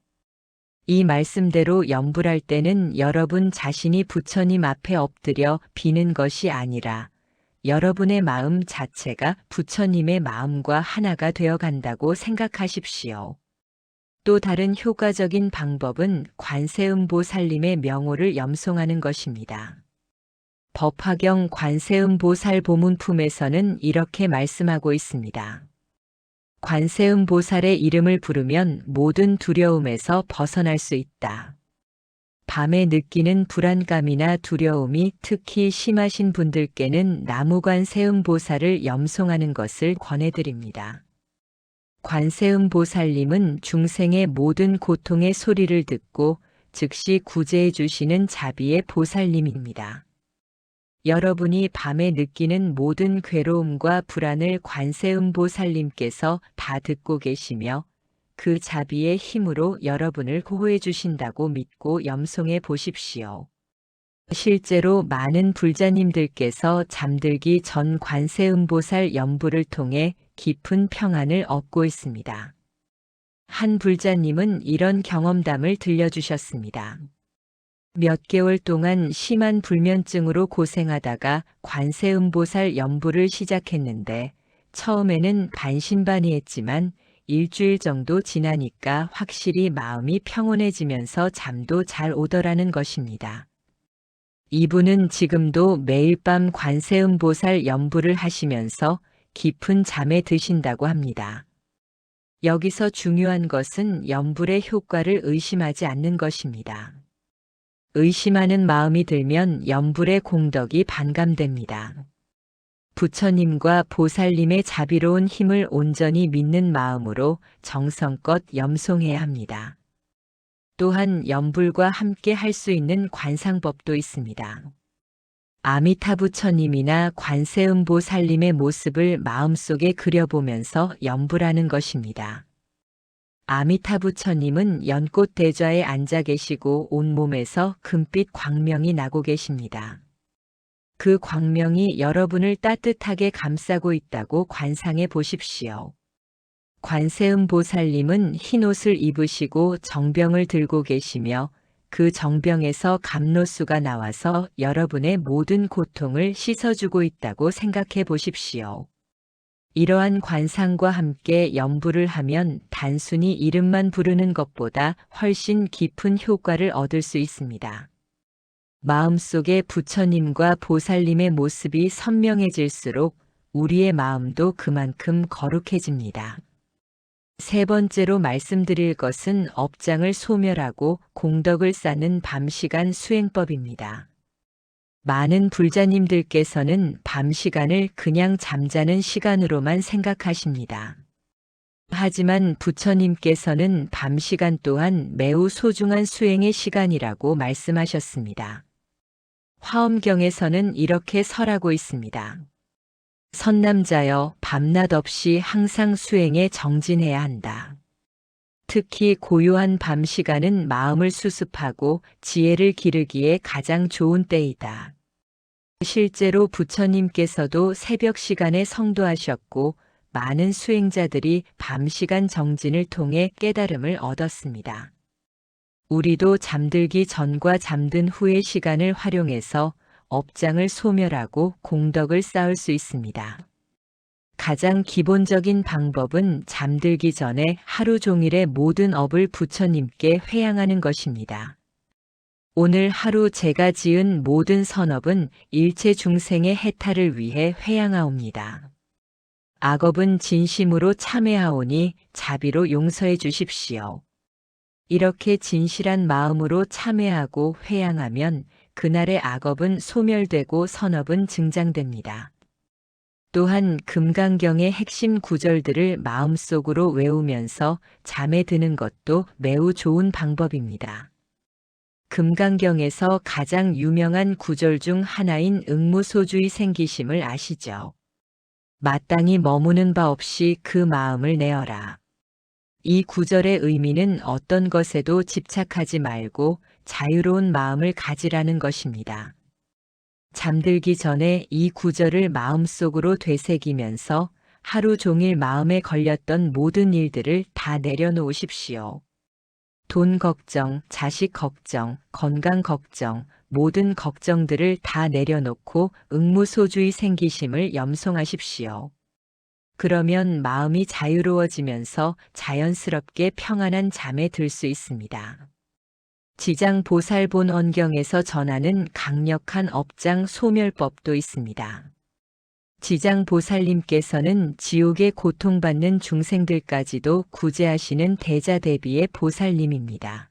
이 말씀대로 염불할 때는 여러분 자신이 부처님 앞에 엎드려 비는 것이 아니라 여러분의 마음 자체가 부처님의 마음과 하나가 되어 간다고 생각하십시오. 또 다른 효과적인 방법은 관세음보살님의 명호를 염송하는 것입니다. 법화경 관세음보살 보문품에서는 이렇게 말씀하고 있습니다. 관세음 보살의 이름을 부르면 모든 두려움에서 벗어날 수 있다. 밤에 느끼는 불안감이나 두려움이 특히 심하신 분들께는 나무관세음 보살을 염송하는 것을 권해드립니다. 관세음 보살님은 중생의 모든 고통의 소리를 듣고 즉시 구제해 주시는 자비의 보살님입니다. 여러분이 밤에 느끼는 모든 괴로움과 불안을 관세음 보살님께서 다 듣고 계시며 그 자비의 힘으로 여러분을 보호해 주신다고 믿고 염송해 보십시오. 실제로 많은 불자님들께서 잠들기 전 관세음 보살 염불을 통해 깊은 평안을 얻고 있습니다. 한 불자님은 이런 경험담을 들려주셨습니다. 몇 개월 동안 심한 불면증으로 고생하다가 관세음보살 연부를 시작했는데 처음에는 반신반의했지만 일주일 정도 지나니까 확실히 마음이 평온해지면서 잠도 잘 오더라는 것입니다. 이분은 지금도 매일 밤 관세음보살 연부를 하시면서 깊은 잠에 드신다고 합니다. 여기서 중요한 것은 연불의 효과를 의심하지 않는 것입니다. 의심하는 마음이 들면 연불의 공덕이 반감됩니다. 부처님과 보살님의 자비로운 힘을 온전히 믿는 마음으로 정성껏 염송해야 합니다. 또한 연불과 함께 할 수 있는 관상법도 있습니다. 아미타 부처님이나 관세음 보살님의 모습을 마음속에 그려보면서 염불하는 것입니다. 아미타 부처님은 연꽃 대좌에 앉아 계시고 온몸에서 금빛 광명이 나고 계십니다. 그 광명이 여러분을 따뜻하게 감싸고 있다고 관상해 보십시오. 관세음 보살님은 흰 옷을 입으시고 정병을 들고 계시며 그 정병에서 감로수가 나와서 여러분의 모든 고통을 씻어주고 있다고 생각해 보십시오. 이러한 관상과 함께 염불을 하면 단순히 이름만 부르는 것보다 훨씬 깊은 효과를 얻을 수 있습니다. 마음속에 부처님과 보살님의 모습이 선명해질수록 우리의 마음도 그만큼 거룩해집니다. 세 번째로 말씀드릴 것은 업장을 소멸하고 공덕을 쌓는 밤시간 수행법입니다. 많은 불자님들께서는 밤 시간을 그냥 잠자는 시간으로만 생각하십니다. 하지만 부처님께서는 밤 시간 또한 매우 소중한 수행의 시간이라고 말씀하셨습니다. 화엄경에서는 이렇게 설하고 있습니다. 선남자여, 밤낮 없이 항상 수행에 정진해야 한다. 특히 고요한 밤 시간은 마음을 수습하고 지혜를 기르기에 가장 좋은 때이다. 실제로 부처님께서도 새벽 시간에 성도하셨고 많은 수행자들이 밤 시간 정진을 통해 깨달음을 얻었습니다. 우리도 잠들기 전과 잠든 후의 시간을 활용해서 업장을 소멸하고 공덕을 쌓을 수 있습니다. 가장 기본적인 방법은 잠들기 전에 하루 종일의 모든 업을 부처님께 회양하는 것입니다. 오늘 하루 제가 지은 모든 선업은 일체 중생의 해탈을 위해 회양하옵니다. 악업은 진심으로 참회하오니 자비로 용서해 주십시오. 이렇게 진실한 마음으로 참회하고 회양하면 그날의 악업은 소멸되고 선업은 증장됩니다. 또한 금강경의 핵심 구절들을 마음속으로 외우면서 잠에 드는 것도 매우 좋은 방법입니다. 금강경에서 가장 유명한 구절 중 하나인 응무소주의 생기심을 아시죠? 마땅히 머무는 바 없이 그 마음을 내어라. 이 구절의 의미는 어떤 것에도 집착하지 말고 자유로운 마음을 가지라는 것입니다. 잠들기 전에 이 구절을 마음속으로 되새기면서 하루 종일 마음에 걸렸던 모든 일들을 다 내려놓으십시오. 돈 걱정, 자식 걱정, 건강 걱정, 모든 걱정들을 다 내려놓고 응무소주의 생기심을 염송하십시오. 그러면 마음이 자유로워지면서 자연스럽게 평안한 잠에 들 수 있습니다. 지장 보살본 언경에서 전하는 강력한 업장 소멸법도 있습니다. 지장보살님께서는 지옥에 고통받는 중생들까지도 구제하시는 대자대비의 보살님입니다.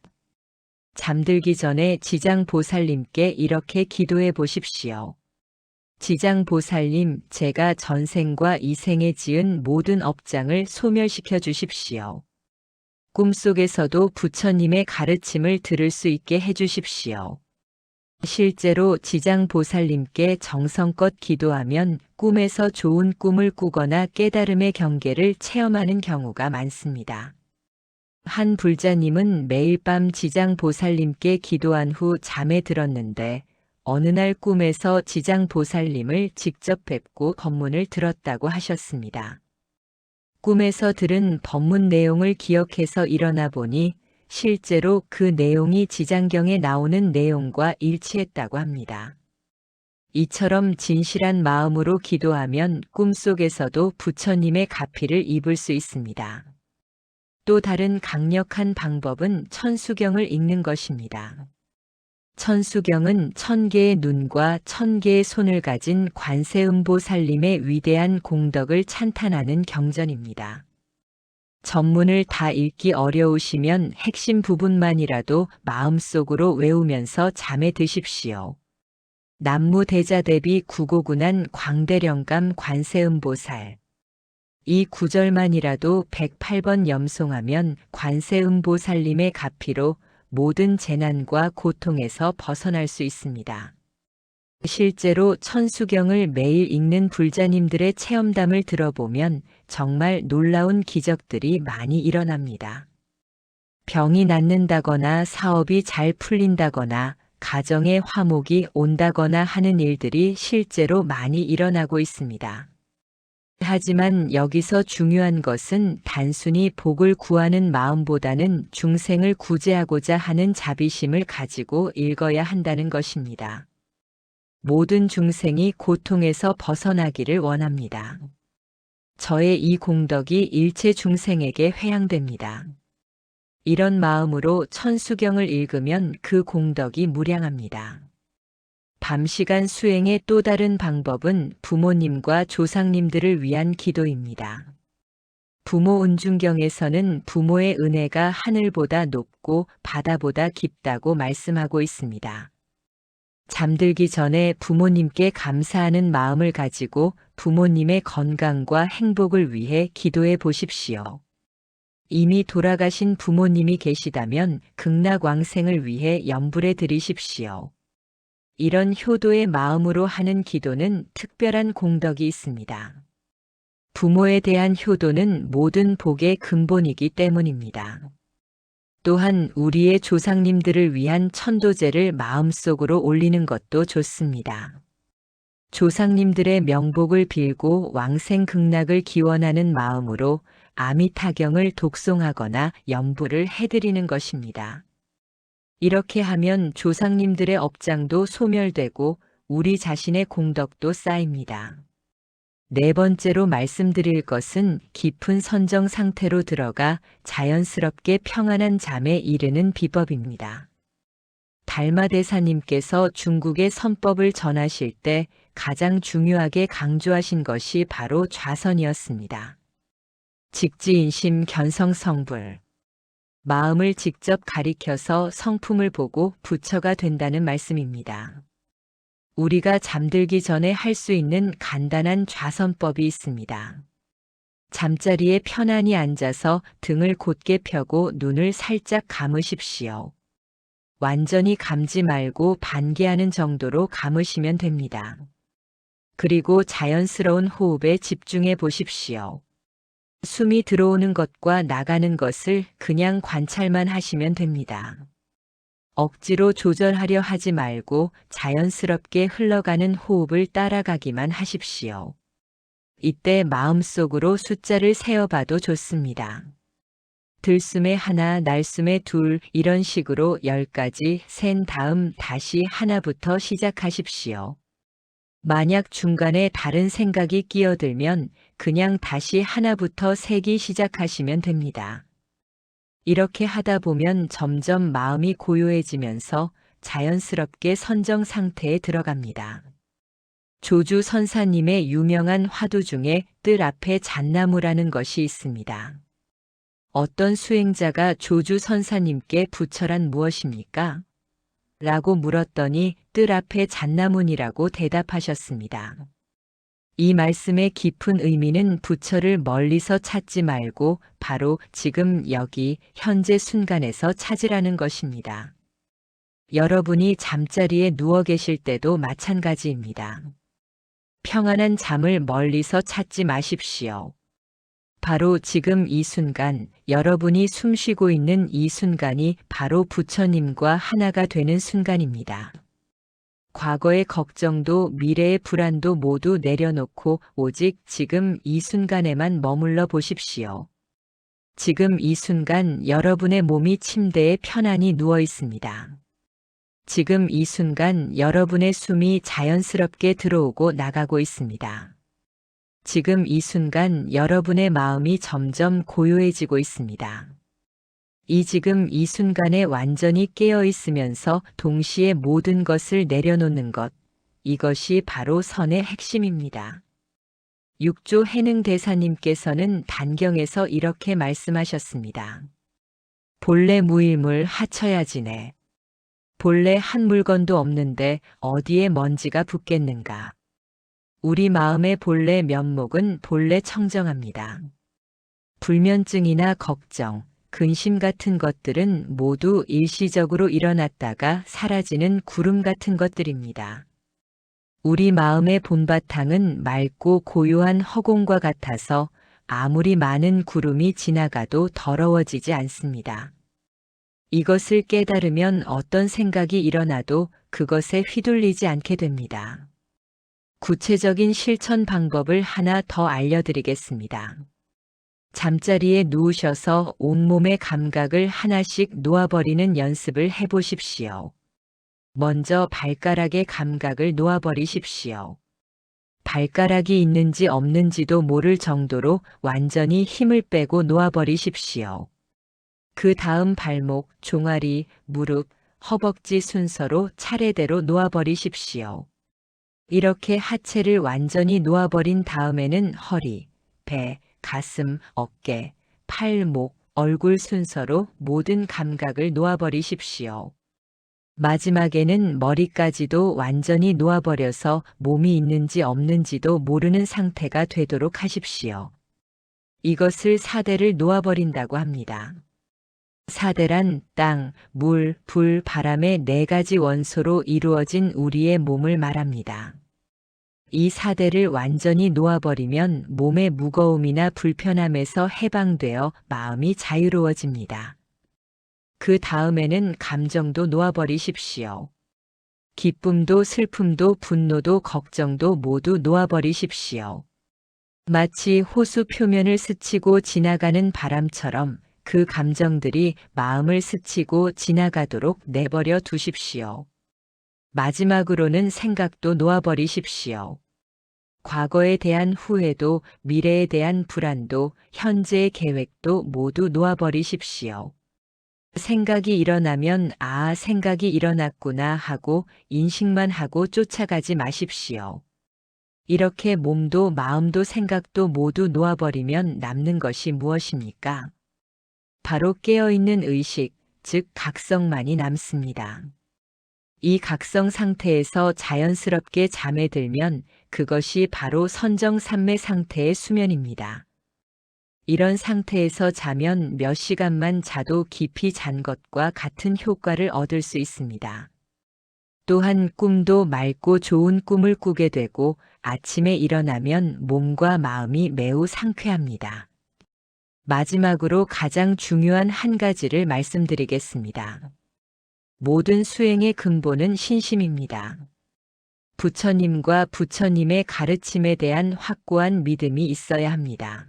잠들기 전에 지장보살님께 이렇게 기도해 보십시오. 지장보살님, 제가 전생과 이생에 지은 모든 업장을 소멸시켜 주십시오. 꿈속에서도 부처님의 가르침을 들을 수 있게 해 주십시오. 실제로 지장보살님께 정성껏 기도하면 꿈에서 좋은 꿈을 꾸거나 깨달음의 경계를 체험하는 경우가 많습니다. 한 불자님은 매일 밤 지장보살님께 기도한 후 잠에 들었는데 어느 날 꿈에서 지장보살님을 직접 뵙고 법문을 들었다고 하셨습니다. 꿈에서 들은 법문 내용을 기억해서 일어나 보니 실제로 그 내용이 지장경에 나오는 내용과 일치했다고 합니다. 이처럼 진실한 마음으로 기도하면 꿈속에서도 부처님의 가피를 입을 수 있습니다. 또 다른 강력한 방법은 천수경을 읽는 것입니다. 천수경은 1000개의 눈과 1000개의 손을 가진 관세음보살님의 위대한 공덕을 찬탄하는 경전입니다. 전문을 다 읽기 어려우시면 핵심 부분만이라도 마음속으로 외우면서 잠에 드십시오. 남무대자대비 구고군한 광대령감 관세음보살. 이 구절만이라도 108번 염송하면 관세음보살님의 가피로 모든 재난과 고통에서 벗어날 수 있습니다. 실제로 천수경을 매일 읽는 불자님들의 체험담을 들어보면 정말 놀라운 기적들이 많이 일어납니다. 병이 낫는다거나 사업이 잘 풀린다거나 가정에 화목이 온다거나 하는 일들이 실제로 많이 일어나고 있습니다. 하지만 여기서 중요한 것은 단순히 복을 구하는 마음보다는 중생을 구제하고자 하는 자비심을 가지고 읽어야 한다는 것입니다. 모든 중생이 고통에서 벗어나기를 원합니다. 저의 이 공덕이 일체 중생에게 회양됩니다. 이런 마음으로 천수경을 읽으면 그 공덕이 무량합니다. 밤시간 수행의 또 다른 방법은 부모님과 조상님들을 위한 기도입니다. 부모 은중경에서는 부모의 은혜가 하늘보다 높고 바다보다 깊다고 말씀하고 있습니다. 잠들기 전에 부모님께 감사하는 마음을 가지고 부모님의 건강과 행복을 위해 기도해 보십시오. 이미 돌아가신 부모님이 계시다면 극락왕생을 위해 염불해 드리십시오. 이런 효도의 마음으로 하는 기도는 특별한 공덕이 있습니다. 부모에 대한 효도는 모든 복의 근본이기 때문입니다. 또한 우리의 조상님들을 위한 천도제를 마음속으로 올리는 것도 좋습니다. 조상님들의 명복을 빌고 왕생 극락을 기원하는 마음으로 아미타경을 독송하거나 염불을 해드리는 것입니다. 이렇게 하면 조상님들의 업장도 소멸되고 우리 자신의 공덕도 쌓입니다. 네 번째로 말씀드릴 것은 깊은 선정 상태로 들어가 자연스럽게 평안한 잠에 이르는 비법입니다. 달마대사님께서 중국의 선법을 전하실 때 가장 중요하게 강조하신 것이 바로 좌선이었습니다. 직지인심 견성성불. 마음을 직접 가리켜서 성품을 보고 부처가 된다는 말씀입니다. 우리가 잠들기 전에 할 수 있는 간단한 좌선법이 있습니다. 잠자리에 편안히 앉아서 등을 곧게 펴고 눈을 살짝 감으십시오. 완전히 감지 말고 반개하는 정도로 감으시면 됩니다. 그리고 자연스러운 호흡에 집중해 보십시오. 숨이 들어오는 것과 나가는 것을 그냥 관찰만 하시면 됩니다. 억지로 조절하려 하지 말고 자연스럽게 흘러가는 호흡을 따라가기만 하십시오. 이때 마음속으로 숫자를 세어봐도 좋습니다. 들숨에 하나, 날숨에 둘 이런 식으로 10가지 센 다음 다시 하나부터 시작하십시오. 만약 중간에 다른 생각이 끼어들면 그냥 다시 하나부터 세기 시작하시면 됩니다. 이렇게 하다 보면 점점 마음이 고요해지면서 자연스럽게 선정 상태에 들어갑니다. 조주 선사님의 유명한 화두 중에 뜰 앞에 잣나무라는 것이 있습니다. 어떤 수행자가 조주 선사님께 부처란 무엇입니까? 라고 물었더니 뜰 앞에 잣나무니라고 대답하셨습니다. 이 말씀의 깊은 의미는 부처를 멀리서 찾지 말고 바로 지금 여기 현재 순간에서 찾으라는 것입니다. 여러분이 잠자리에 누워 계실 때도 마찬가지입니다. 평안한 잠을 멀리서 찾지 마십시오. 바로 지금 이 순간, 여러분이 숨쉬고 있는 이 순간이 바로 부처님과 하나가 되는 순간입니다. 과거의 걱정도 미래의 불안도 모두 내려놓고 오직 지금 이 순간에만 머물러 보십시오. 지금 이 순간 여러분의 몸이 침대에 편안히 누워 있습니다. 지금 이 순간 여러분의 숨이 자연스럽게 들어오고 나가고 있습니다. 지금 이 순간 여러분의 마음이 점점 고요해지고 있습니다. 이 지금 이 순간에 완전히 깨어 있으면서 동시에 모든 것을 내려놓는 것, 이것이 바로 선의 핵심입니다. 육조 해능 대사님께서는 단경에서 이렇게 말씀하셨습니다. 본래 무일물 하쳐야지네. 본래 한 물건도 없는데 어디에 먼지가 붙겠는가. 우리 마음의 본래 면목은 본래 청정합니다. 불면증이나 걱정, 근심 같은 것들은 모두 일시적으로 일어났다가 사라지는 구름 같은 것들입니다. 우리 마음의 본바탕은 맑고 고요한 허공과 같아서 아무리 많은 구름이 지나가도 더러워지지 않습니다. 이것을 깨달으면 어떤 생각이 일어나도 그것에 휘둘리지 않게 됩니다. 구체적인 실천 방법을 하나 더 알려드리겠습니다. 잠자리에 누우셔서 온몸의 감각을 하나씩 놓아버리는 연습을 해보십시오. 먼저 발가락의 감각을 놓아버리십시오. 발가락이 있는지 없는지도 모를 정도로 완전히 힘을 빼고 놓아버리십시오. 그 다음 발목, 종아리, 무릎, 허벅지 순서로 차례대로 놓아버리십시오. 이렇게 하체를 완전히 놓아버린 다음에는 허리, 배, 가슴, 어깨, 팔, 목, 얼굴 순서로 모든 감각을 놓아버리십시오. 마지막에는 머리까지도 완전히 놓아버려서 몸이 있는지 없는지도 모르는 상태가 되도록 하십시오. 이것을 사대를 놓아버린다고 합니다. 사대란 땅, 물, 불, 바람의 네 가지 원소로 이루어진 우리의 몸을 말합니다. 이 사대를 완전히 놓아버리면 몸의 무거움이나 불편함에서 해방되어 마음이 자유로워집니다. 그 다음에는 감정도 놓아버리십시오. 기쁨도 슬픔도 분노도 걱정도 모두 놓아버리십시오. 마치 호수 표면을 스치고 지나가는 바람처럼 그 감정들이 마음을 스치고 지나가도록 내버려 두십시오. 마지막으로는 생각도 놓아버리십시오. 과거에 대한 후회도, 미래에 대한 불안도, 현재의 계획도 모두 놓아버리십시오. 생각이 일어나면 아, 생각이 일어났구나 하고 인식만 하고 쫓아가지 마십시오. 이렇게 몸도 마음도 생각도 모두 놓아버리면 남는 것이 무엇입니까? 바로 깨어있는 의식, 즉 각성만이 남습니다. 이 각성 상태에서 자연스럽게 잠에 들면 그것이 바로 선정삼매 상태의 수면입니다. 이런 상태에서 자면 몇 시간만 자도 깊이 잔 것과 같은 효과를 얻을 수 있습니다. 또한 꿈도 맑고 좋은 꿈을 꾸게 되고 아침에 일어나면 몸과 마음이 매우 상쾌합니다. 마지막으로 가장 중요한 한 가지를 말씀드리겠습니다. 모든 수행의 근본은 신심입니다. 부처님과 부처님의 가르침에 대한 확고한 믿음이 있어야 합니다.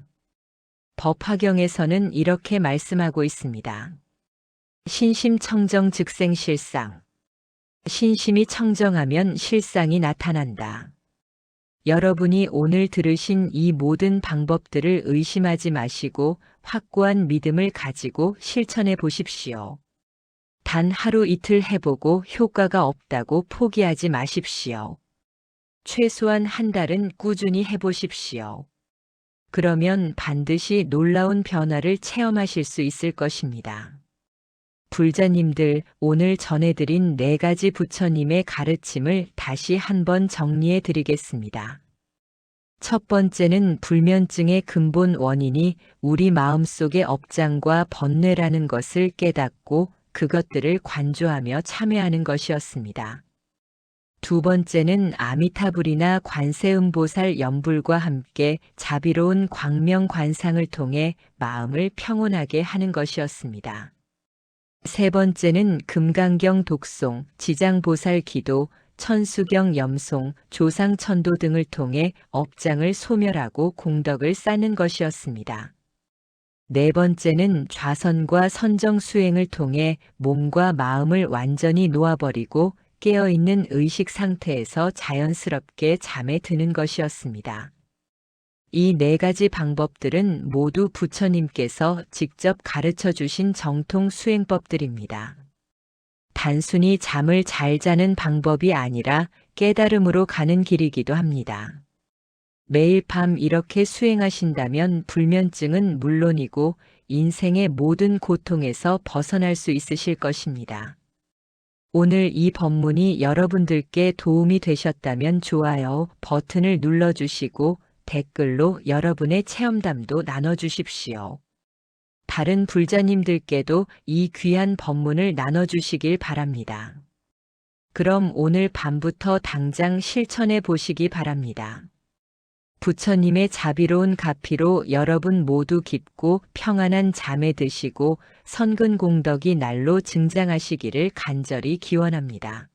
법화경에서는 이렇게 말씀하고 있습니다. 신심 청정 즉생 실상. 신심이 청정하면 실상이 나타난다. 여러분이 오늘 들으신 이 모든 방법들을 의심하지 마시고 확고한 믿음을 가지고 실천해 보십시오. 단 하루 이틀 해보고 효과가 없다고 포기하지 마십시오. 최소한 한 달은 꾸준히 해보십시오. 그러면 반드시 놀라운 변화를 체험하실 수 있을 것입니다. 불자님들, 오늘 전해드린 4가지 부처님의 가르침을 다시 한번 정리해 드리겠습니다. 첫 번째는 불면증의 근본 원인이 우리 마음속의 업장과 번뇌라는 것을 깨닫고 그것들을 관조하며 참회하는 것이었습니다. 두 번째는 아미타불이나 관세음보살 연불과 함께 자비로운 광명관상을 통해 마음을 평온하게 하는 것이었습니다. 세 번째는 금강경 독송, 지장보살 기도, 천수경 염송, 조상천도 등을 통해 업장을 소멸하고 공덕을 쌓는 것이었습니다. 네 번째는 좌선과 선정 수행을 통해 몸과 마음을 완전히 놓아버리고 깨어있는 의식 상태에서 자연스럽게 잠에 드는 것이었습니다. 이 4가지 방법들은 모두 부처님께서 직접 가르쳐 주신 정통 수행법들입니다. 단순히 잠을 잘 자는 방법이 아니라 깨달음으로 가는 길이기도 합니다. 매일 밤 이렇게 수행하신다면 불면증은 물론이고 인생의 모든 고통에서 벗어날 수 있으실 것입니다. 오늘 이 법문이 여러분들께 도움이 되셨다면 좋아요 버튼을 눌러주시고 댓글로 여러분의 체험담도 나눠주십시오. 다른 불자님들께도 이 귀한 법문을 나눠주시길 바랍니다. 그럼 오늘 밤부터 당장 실천해 보시기 바랍니다. 부처님의 자비로운 가피로 여러분 모두 깊고 평안한 잠에 드시고 선근 공덕이 날로 증장하시기를 간절히 기원합니다.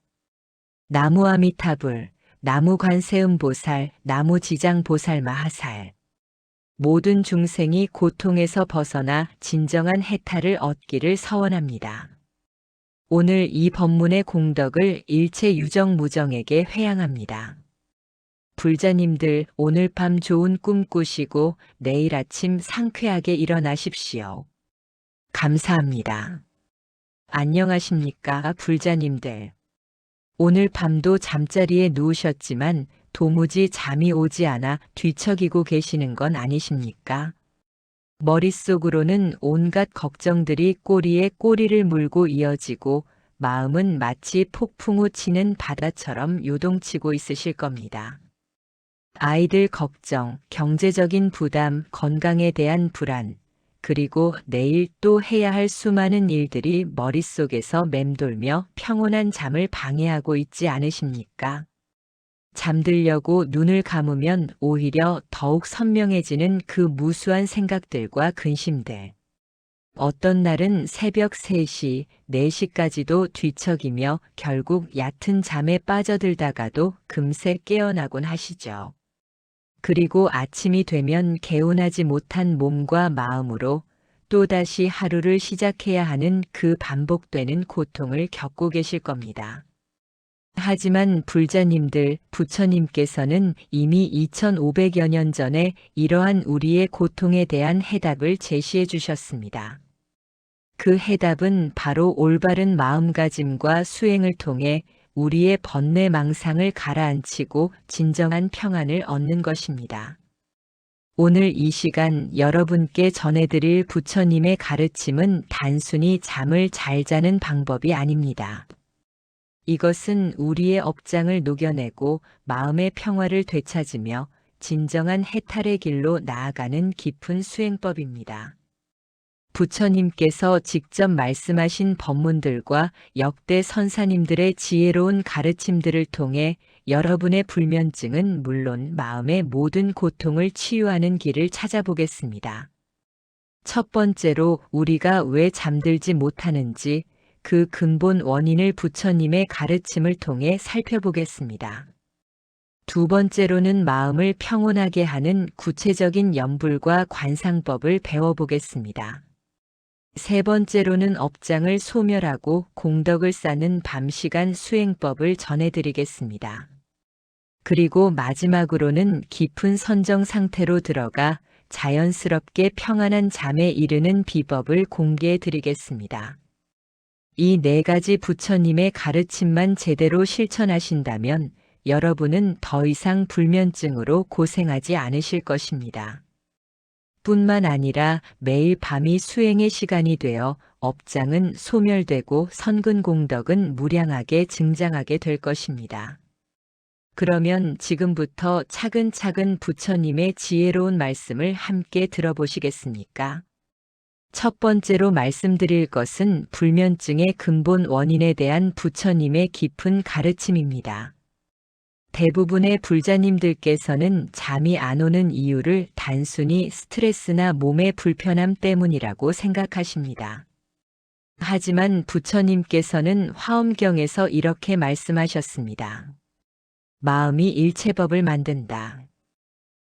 나무 아미타불, 나무 관세음보살, 나무 지장보살 마하살. 모든 중생이 고통에서 벗어나 진정한 해탈을 얻기를 서원합니다. 오늘 이 법문의 공덕을 일체 유정무정에게 회양합니다. 불자님들, 오늘 밤 좋은 꿈 꾸시고 내일 아침 상쾌하게 일어나십시오. 감사합니다. 안녕하십니까, 불자님들. 오늘 밤도 잠자리에 누우셨지만 도무지 잠이 오지 않아 뒤척이고 계시는 건 아니십니까? 머릿속으로는 온갖 걱정들이 꼬리에 꼬리를 물고 이어지고 마음은 마치 폭풍 우 치는 바다처럼 요동치고 있으실 겁니다. 아이들 걱정, 경제적인 부담, 건강에 대한 불안, 그리고 내일 또 해야 할 수많은 일들이 머릿속에서 맴돌며 평온한 잠을 방해하고 있지 않으십니까? 잠들려고 눈을 감으면 오히려 더욱 선명해지는 그 무수한 생각들과 근심들. 어떤 날은 새벽 3시, 4시까지도 뒤척이며 결국 얕은 잠에 빠져들다가도 금세 깨어나곤 하시죠. 그리고 아침이 되면 개운하지 못한 몸과 마음으로 또다시 하루를 시작해야 하는 그 반복되는 고통을 겪고 계실 겁니다. 하지만 불자님들, 부처님께서는 이미 2500여 년 전에 이러한 우리의 고통에 대한 해답을 제시해 주셨습니다. 그 해답은 바로 올바른 마음가짐과 수행을 통해 우리의 번뇌 망상을 가라앉히고 진정한 평안을 얻는 것입니다. 오늘 이 시간 여러분께 전해드릴 부처님의 가르침은 단순히 잠을 잘 자는 방법이 아닙니다. 이것은 우리의 업장을 녹여내고 마음의 평화를 되찾으며 진정한 해탈의 길로 나아가는 깊은 수행법입니다. 부처님께서 직접 말씀하신 법문들과 역대 선사님들의 지혜로운 가르침들을 통해 여러분의 불면증은 물론 마음의 모든 고통을 치유하는 길을 찾아보겠습니다. 첫 번째로 우리가 왜 잠들지 못하는지 그 근본 원인을 부처님의 가르침을 통해 살펴보겠습니다. 두 번째로는 마음을 평온하게 하는 구체적인 연불과 관상법을 배워보겠습니다. 세 번째로는 업장을 소멸하고 공덕을 쌓는 밤시간 수행법을 전해드리겠습니다. 그리고 마지막으로는 깊은 선정 상태로 들어가 자연스럽게 평안한 잠에 이르는 비법을 공개해드리겠습니다. 이 4가지 부처님의 가르침만 제대로 실천하신다면 여러분은 더 이상 불면증으로 고생하지 않으실 것입니다. 뿐만 아니라 매일 밤이 수행의 시간이 되어 업장은 소멸되고 선근공덕은 무량하게 증장하게 될 것입니다. 그러면 지금부터 차근차근 부처님의 지혜로운 말씀을 함께 들어보시겠습니까? 첫 번째로 말씀드릴 것은 불면증의 근본 원인에 대한 부처님의 깊은 가르침입니다. 대부분의 불자님들께서는 잠이 안 오는 이유를 단순히 스트레스나 몸의 불편함 때문이라고 생각하십니다. 하지만 부처님께서는 화엄경에서 이렇게 말씀하셨습니다. 마음이 일체법을 만든다.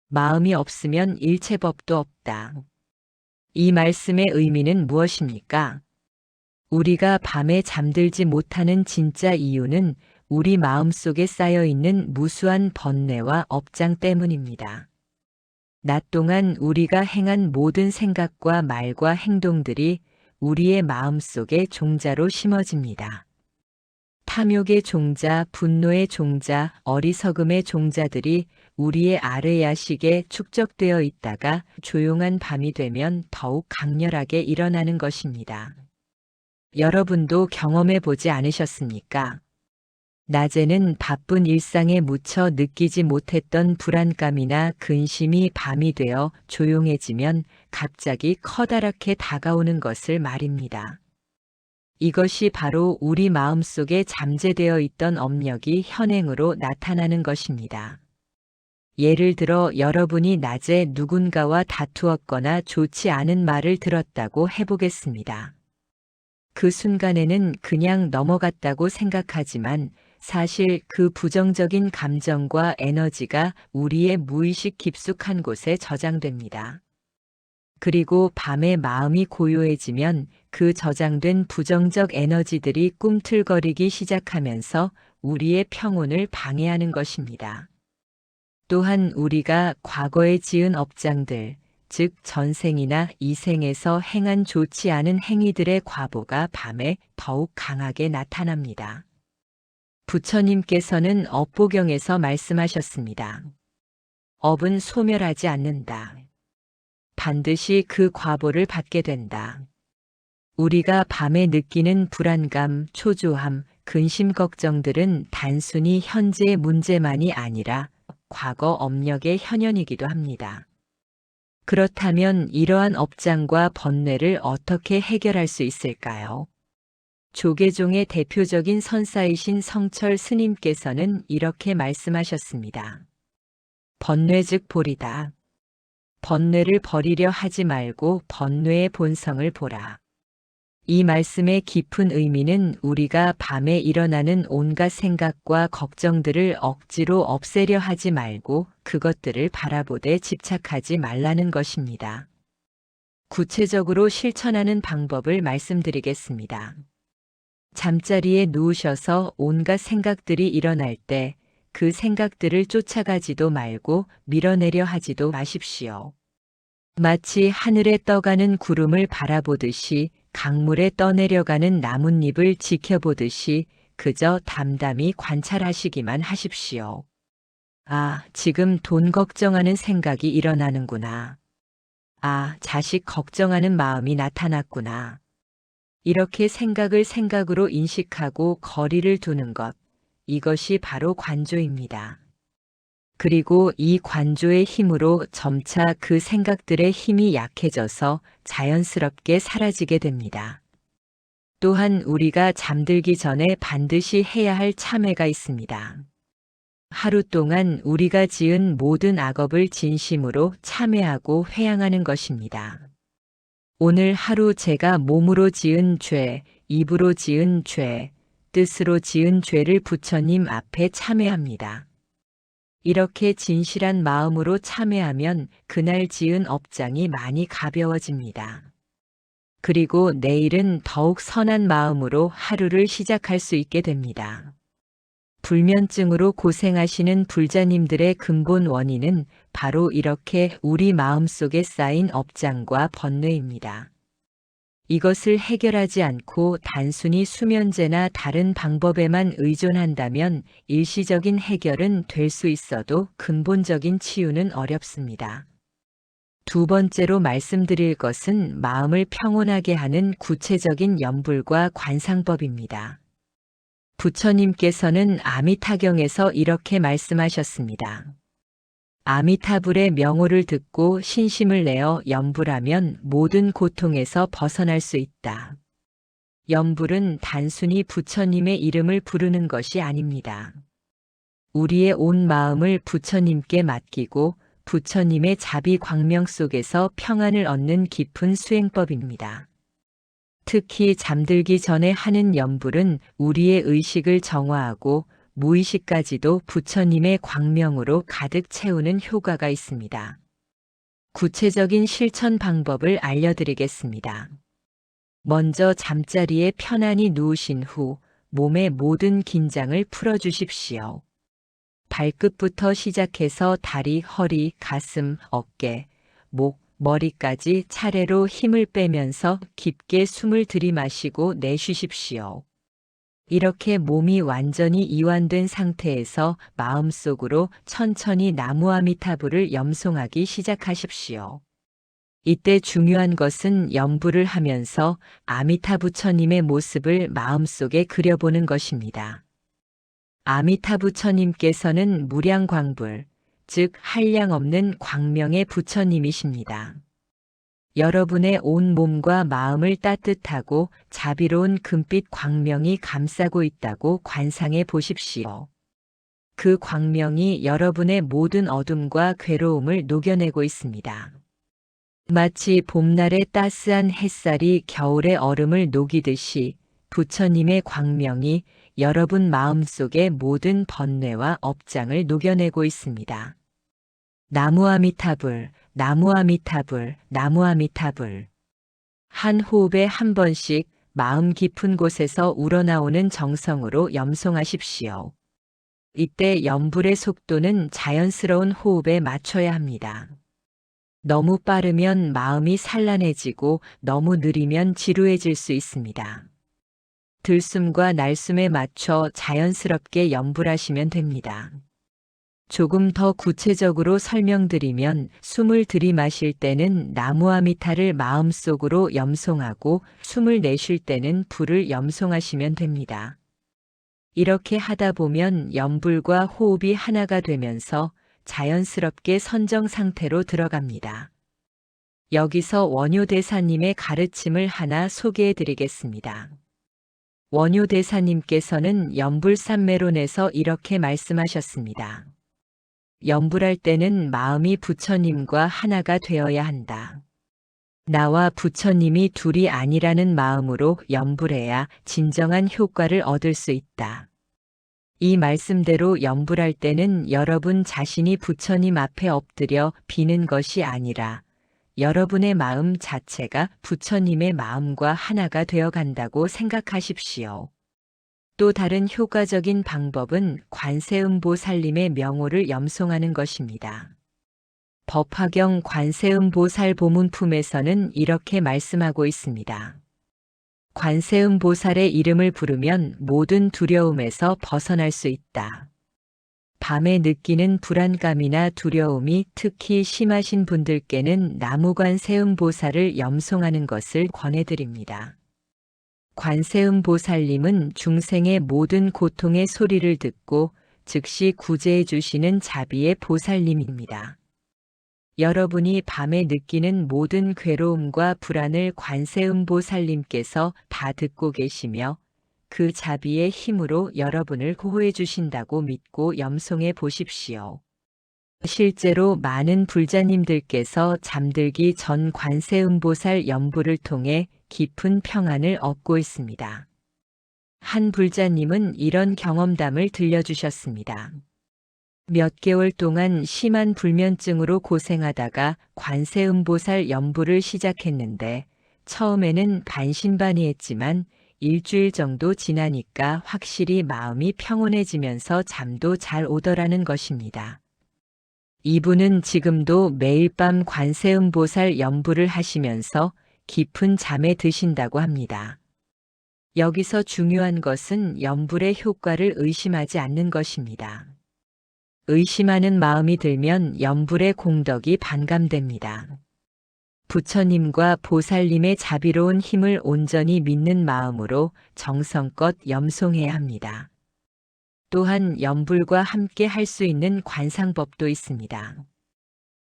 마음이 없으면 일체법도 없다. 이 말씀의 의미는 무엇입니까? 우리가 밤에 잠들지 못하는 진짜 이유는 우리 마음속에 쌓여있는 무수한 번뇌와 업장 때문입니다. 낮 동안 우리가 행한 모든 생각과 말과 행동들이 우리의 마음속에 종자로 심어집니다. 탐욕의 종자, 분노의 종자, 어리석음의 종자들이 우리의 아뢰야식에 축적되어 있다가 조용한 밤이 되면 더욱 강렬하게 일어나는 것입니다. 여러분도 경험해 보지 않으셨습니까? 낮에는 바쁜 일상에 묻혀 느끼지 못했던 불안감이나 근심이 밤이 되어 조용해지면 갑자기 커다랗게 다가오는 것을 말입니다. 이것이 바로 우리 마음속에 잠재되어 있던 업력이 현행으로 나타나는 것입니다. 예를 들어 여러분이 낮에 누군가와 다투었거나 좋지 않은 말을 들었다고 해보겠습니다. 그 순간에는 그냥 넘어갔다고 생각하지만 사실 그 부정적인 감정과 에너지가 우리의 무의식 깊숙한 곳에 저장됩니다. 그리고 밤에 마음이 고요해지면 그 저장된 부정적 에너지들이 꿈틀거리기 시작하면서 우리의 평온을 방해하는 것입니다. 또한 우리가 과거에 지은 업장들, 즉 전생이나 이생에서 행한 좋지 않은 행위들의 과보가 밤에 더욱 강하게 나타납니다. 부처님께서는 업보경에서 말씀하셨습니다. 업은 소멸하지 않는다. 반드시 그 과보를 받게 된다. 우리가 밤에 느끼는 불안감, 초조함, 근심 걱정들은 단순히 현재의 문제만이 아니라 과거 업력의 현현이기도 합니다. 그렇다면 이러한 업장과 번뇌를 어떻게 해결할 수 있을까요? 조계종의 대표적인 선사이신 성철 스님께서는 이렇게 말씀하셨습니다. 번뇌 즉 보리다. 번뇌를 버리려 하지 말고 번뇌의 본성을 보라. 이 말씀의 깊은 의미는 우리가 밤에 일어나는 온갖 생각과 걱정들을 억지로 없애려 하지 말고 그것들을 바라보되 집착하지 말라는 것입니다. 구체적으로 실천하는 방법을 말씀드리겠습니다. 잠자리에 누우셔서 온갖 생각들이 일어날 때 그 생각들을 쫓아가지도 말고 밀어내려 하지도 마십시오. 마치 하늘에 떠가는 구름을 바라보듯이 강물에 떠내려가는 나뭇잎을 지켜보듯이 그저 담담히 관찰하시기만 하십시오. 아, 지금 돈 걱정하는 생각이 일어나는구나. 아, 자식 걱정하는 마음이 나타났구나. 이렇게 생각을 생각으로 인식하고 거리를 두는 것, 이것이 바로 관조입니다. 그리고 이 관조의 힘으로 점차 그 생각들의 힘이 약해져서 자연스럽게 사라지게 됩니다. 또한 우리가 잠들기 전에 반드시 해야 할 참회가 있습니다. 하루 동안 우리가 지은 모든 악업을 진심으로 참회하고 회양하는 것입니다. 오늘 하루 제가 몸으로 지은 죄, 입으로 지은 죄, 뜻으로 지은 죄를 부처님 앞에 참회합니다. 이렇게 진실한 마음으로 참회하면 그날 지은 업장이 많이 가벼워집니다. 그리고 내일은 더욱 선한 마음으로 하루를 시작할 수 있게 됩니다. 불면증으로 고생하시는 불자님들의 근본 원인은 바로 이렇게 우리 마음속에 쌓인 업장과 번뇌입니다. 이것을 해결하지 않고 단순히 수면제나 다른 방법에만 의존한다면 일시적인 해결은 될 수 있어도 근본적인 치유는 어렵습니다. 두 번째로 말씀드릴 것은 마음을 평온하게 하는 구체적인 염불과 관상법입니다. 부처님께서는 아미타경에서 이렇게 말씀하셨습니다. 아미타불의 명호를 듣고 신심을 내어 염불하면 모든 고통에서 벗어날 수 있다. 염불은 단순히 부처님의 이름을 부르는 것이 아닙니다. 우리의 온 마음을 부처님께 맡기고 부처님의 자비 광명 속에서 평안을 얻는 깊은 수행법입니다. 특히 잠들기 전에 하는 염불은 우리의 의식을 정화하고 무의식까지도 부처님의 광명으로 가득 채우는 효과가 있습니다. 구체적인 실천 방법을 알려드리겠습니다. 먼저 잠자리에 편안히 누우신 후 몸의 모든 긴장을 풀어주십시오. 발끝부터 시작해서 다리, 허리, 가슴, 어깨, 목, 머리까지 차례로 힘을 빼면서 깊게 숨을 들이마시고 내쉬십시오. 이렇게 몸이 완전히 이완된 상태에서 마음속으로 천천히 나무아미타불을 염송하기 시작하십시오. 이때 중요한 것은 염불을 하면서 아미타 부처님의 모습을 마음속에 그려보는 것입니다. 아미타 부처님께서는 무량광불, 즉 한량없는 광명의 부처님이십니다. 여러분의 온 몸과 마음을 따뜻하고 자비로운 금빛 광명이 감싸고 있다고 관상해 보십시오. 그 광명이 여러분의 모든 어둠과 괴로움을 녹여내고 있습니다. 마치 봄날의 따스한 햇살이 겨울의 얼음을 녹이듯이 부처님의 광명이 여러분 마음속의 모든 번뇌와 업장을 녹여내고 있습니다. 나무아미타불, 나무아미타불, 나무아미타불. 한 호흡에 한 번씩 마음 깊은 곳에서 우러나오는 정성으로 염송하십시오. 이때 염불의 속도는 자연스러운 호흡에 맞춰야 합니다. 너무 빠르면 마음이 산란해지고 너무 느리면 지루해질 수 있습니다. 들숨과 날숨에 맞춰 자연스럽게 염불하시면 됩니다. 조금 더 구체적으로 설명드리면 숨을 들이마실 때는 나무아미타를 마음속으로 염송하고 숨을 내쉴 때는 불을 염송하시면 됩니다. 이렇게 하다 보면 염불과 호흡이 하나가 되면서 자연스럽게 선정 상태로 들어갑니다. 여기서 원효대사님의 가르침을 하나 소개해 드리겠습니다. 원효대사님께서는 염불삼매론에서 이렇게 말씀하셨습니다. 염불할 때는 마음이 부처님과 하나가 되어야 한다. 나와 부처님이 둘이 아니라는 마음으로 염불해야 진정한 효과를 얻을 수 있다. 이 말씀대로 염불할 때는 여러분 자신이 부처님 앞에 엎드려 비는 것이 아니라 여러분의 마음 자체가 부처님의 마음과 하나가 되어 간다고 생각하십시오. 또 다른 효과적인 방법은 관세음보살님의 명호를 염송하는 것입니다. 법화경 관세음보살 보문품에서는 이렇게 말씀하고 있습니다. 관세음보살의 이름을 부르면 모든 두려움에서 벗어날 수 있다. 밤에 느끼는 불안감이나 두려움이 특히 심하신 분들께는 나무관세음보살을 염송하는 것을 권해드립니다. 관세음보살님은 중생의 모든 고통의 소리를 듣고 즉시 구제해 주시는 자비의 보살님입니다. 여러분이 밤에 느끼는 모든 괴로움과 불안을 관세음보살님께서 다 듣고 계시며 그 자비의 힘으로 여러분을 보호해 주신다고 믿고 염송해 보십시오. 실제로 많은 불자님들께서 잠들기 전 관세음보살 염불을 통해 깊은 평안을 얻고 있습니다. 한 불자님은 이런 경험담을 들려주셨습니다. 몇 개월 동안 심한 불면증으로 고생하다가 관세음보살 염불을 시작했는데 처음에는 반신반의했지만 일주일 정도 지나니까 확실히 마음이 평온해지면서 잠도 잘 오더라는 것입니다. 이분은 지금도 매일 밤 관세음보살 염불을 하시면서 깊은 잠에 드신다고 합니다. 여기서 중요한 것은 염불의 효과를 의심하지 않는 것입니다. 의심하는 마음이 들면 염불의 공덕이 반감됩니다. 부처님과 보살님의 자비로운 힘을 온전히 믿는 마음으로 정성껏 염송해야 합니다. 또한 염불과 함께 할 수 있는 관상법도 있습니다.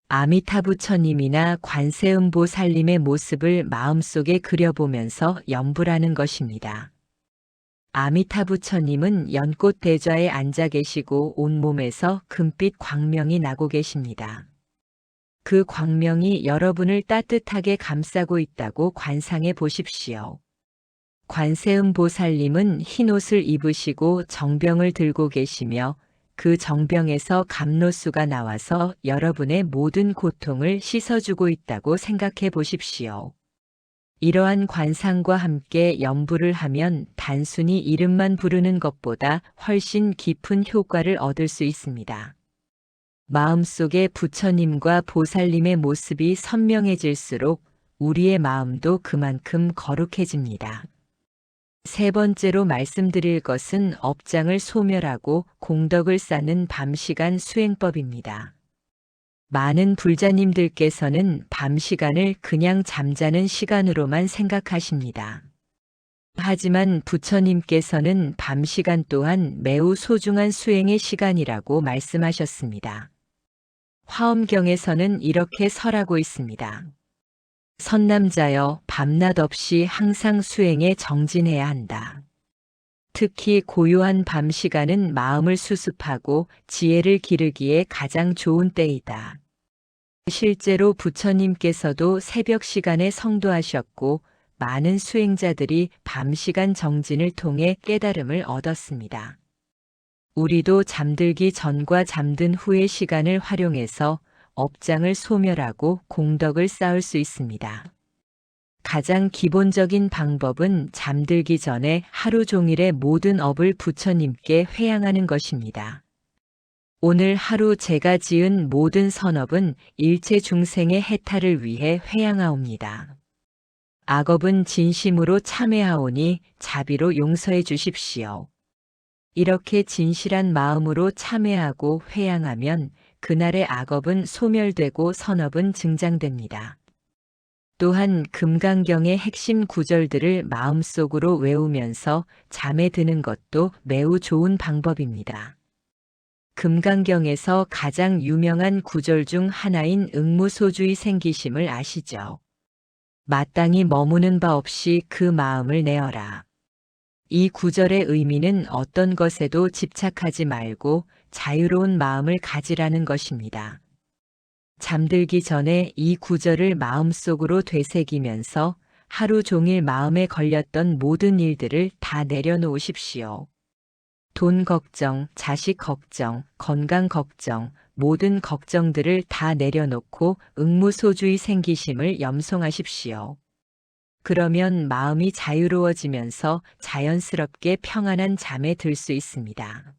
아미타 부처님이나 관세음보살님의 모습을 마음속에 그려보면서 염불하는 것입니다. 아미타 부처님은 연꽃 대좌에 앉아 계시고 온몸에서 금빛 광명이 나고 계십니다. 그 광명이 여러분을 따뜻하게 감싸고 있다고 관상해 보십시오. 관세음보살님은 흰 옷을 입으시고 정병을 들고 계시며 그 정병에서 감로수가 나와서 여러분의 모든 고통을 씻어주고 있다고 생각해 보십시오. 이러한 관상과 함께 염불을 하면 단순히 이름만 부르는 것보다 훨씬 깊은 효과를 얻을 수 있습니다. 마음속에 부처님과 보살님의 모습이 선명해질수록 우리의 마음도 그만큼 거룩해집니다. 세 번째로 말씀드릴 것은 업장을 소멸하고 공덕을 쌓는 밤시간 수행법입니다. 많은 불자님들께서는 밤시간을 그냥 잠자는 시간으로만 생각하십니다. 하지만 부처님께서는 밤시간 또한 매우 소중한 수행의 시간이라고 말씀하셨습니다. 화엄경에서는 이렇게 설하고 있습니다. 선남자여, 밤낮 없이 항상 수행에 정진해야 한다. 특히 고요한 밤 시간은 마음을 수습하고 지혜를 기르기에 가장 좋은 때이다. 실제로 부처님께서도 새벽 시간에 성도하셨고 많은 수행자들이 밤 시간 정진을 통해 깨달음을 얻었습니다. 우리도 잠들기 전과 잠든 후의 시간을 활용해서 업장을 소멸하고 공덕을 쌓을 수 있습니다. 가장 기본적인 방법은 잠들기 전에 하루 종일의 모든 업을 부처님께 회양하는 것입니다. 오늘 하루 제가 지은 모든 선업은 일체 중생의 해탈을 위해 회양하옵니다. 악업은 진심으로 참회하오니 자비로 용서해 주십시오. 이렇게 진실한 마음으로 참회하고 회양하면 그날의 악업은 소멸되고 선업은 증장됩니다. 또한 금강경의 핵심 구절들을 마음속으로 외우면서 잠에 드는 것도 매우 좋은 방법입니다. 금강경에서 가장 유명한 구절 중 하나인 응무소주의 생기심을 아시죠? 마땅히 머무는 바 없이 그 마음을 내어라. 이 구절의 의미는 어떤 것에도 집착하지 말고 자유로운 마음을 가지라는 것입니다. 잠들기 전에 이 구절을 마음속으로 되새기면서 하루 종일 마음에 걸렸던 모든 일들을 다 내려놓으십시오. 돈 걱정, 자식 걱정, 건강 걱정, 모든 걱정들을 다 내려놓고 응무소주의 생기심을 염송하십시오. 그러면 마음이 자유로워지면서 자연스럽게 평안한 잠에 들 수 있습니다.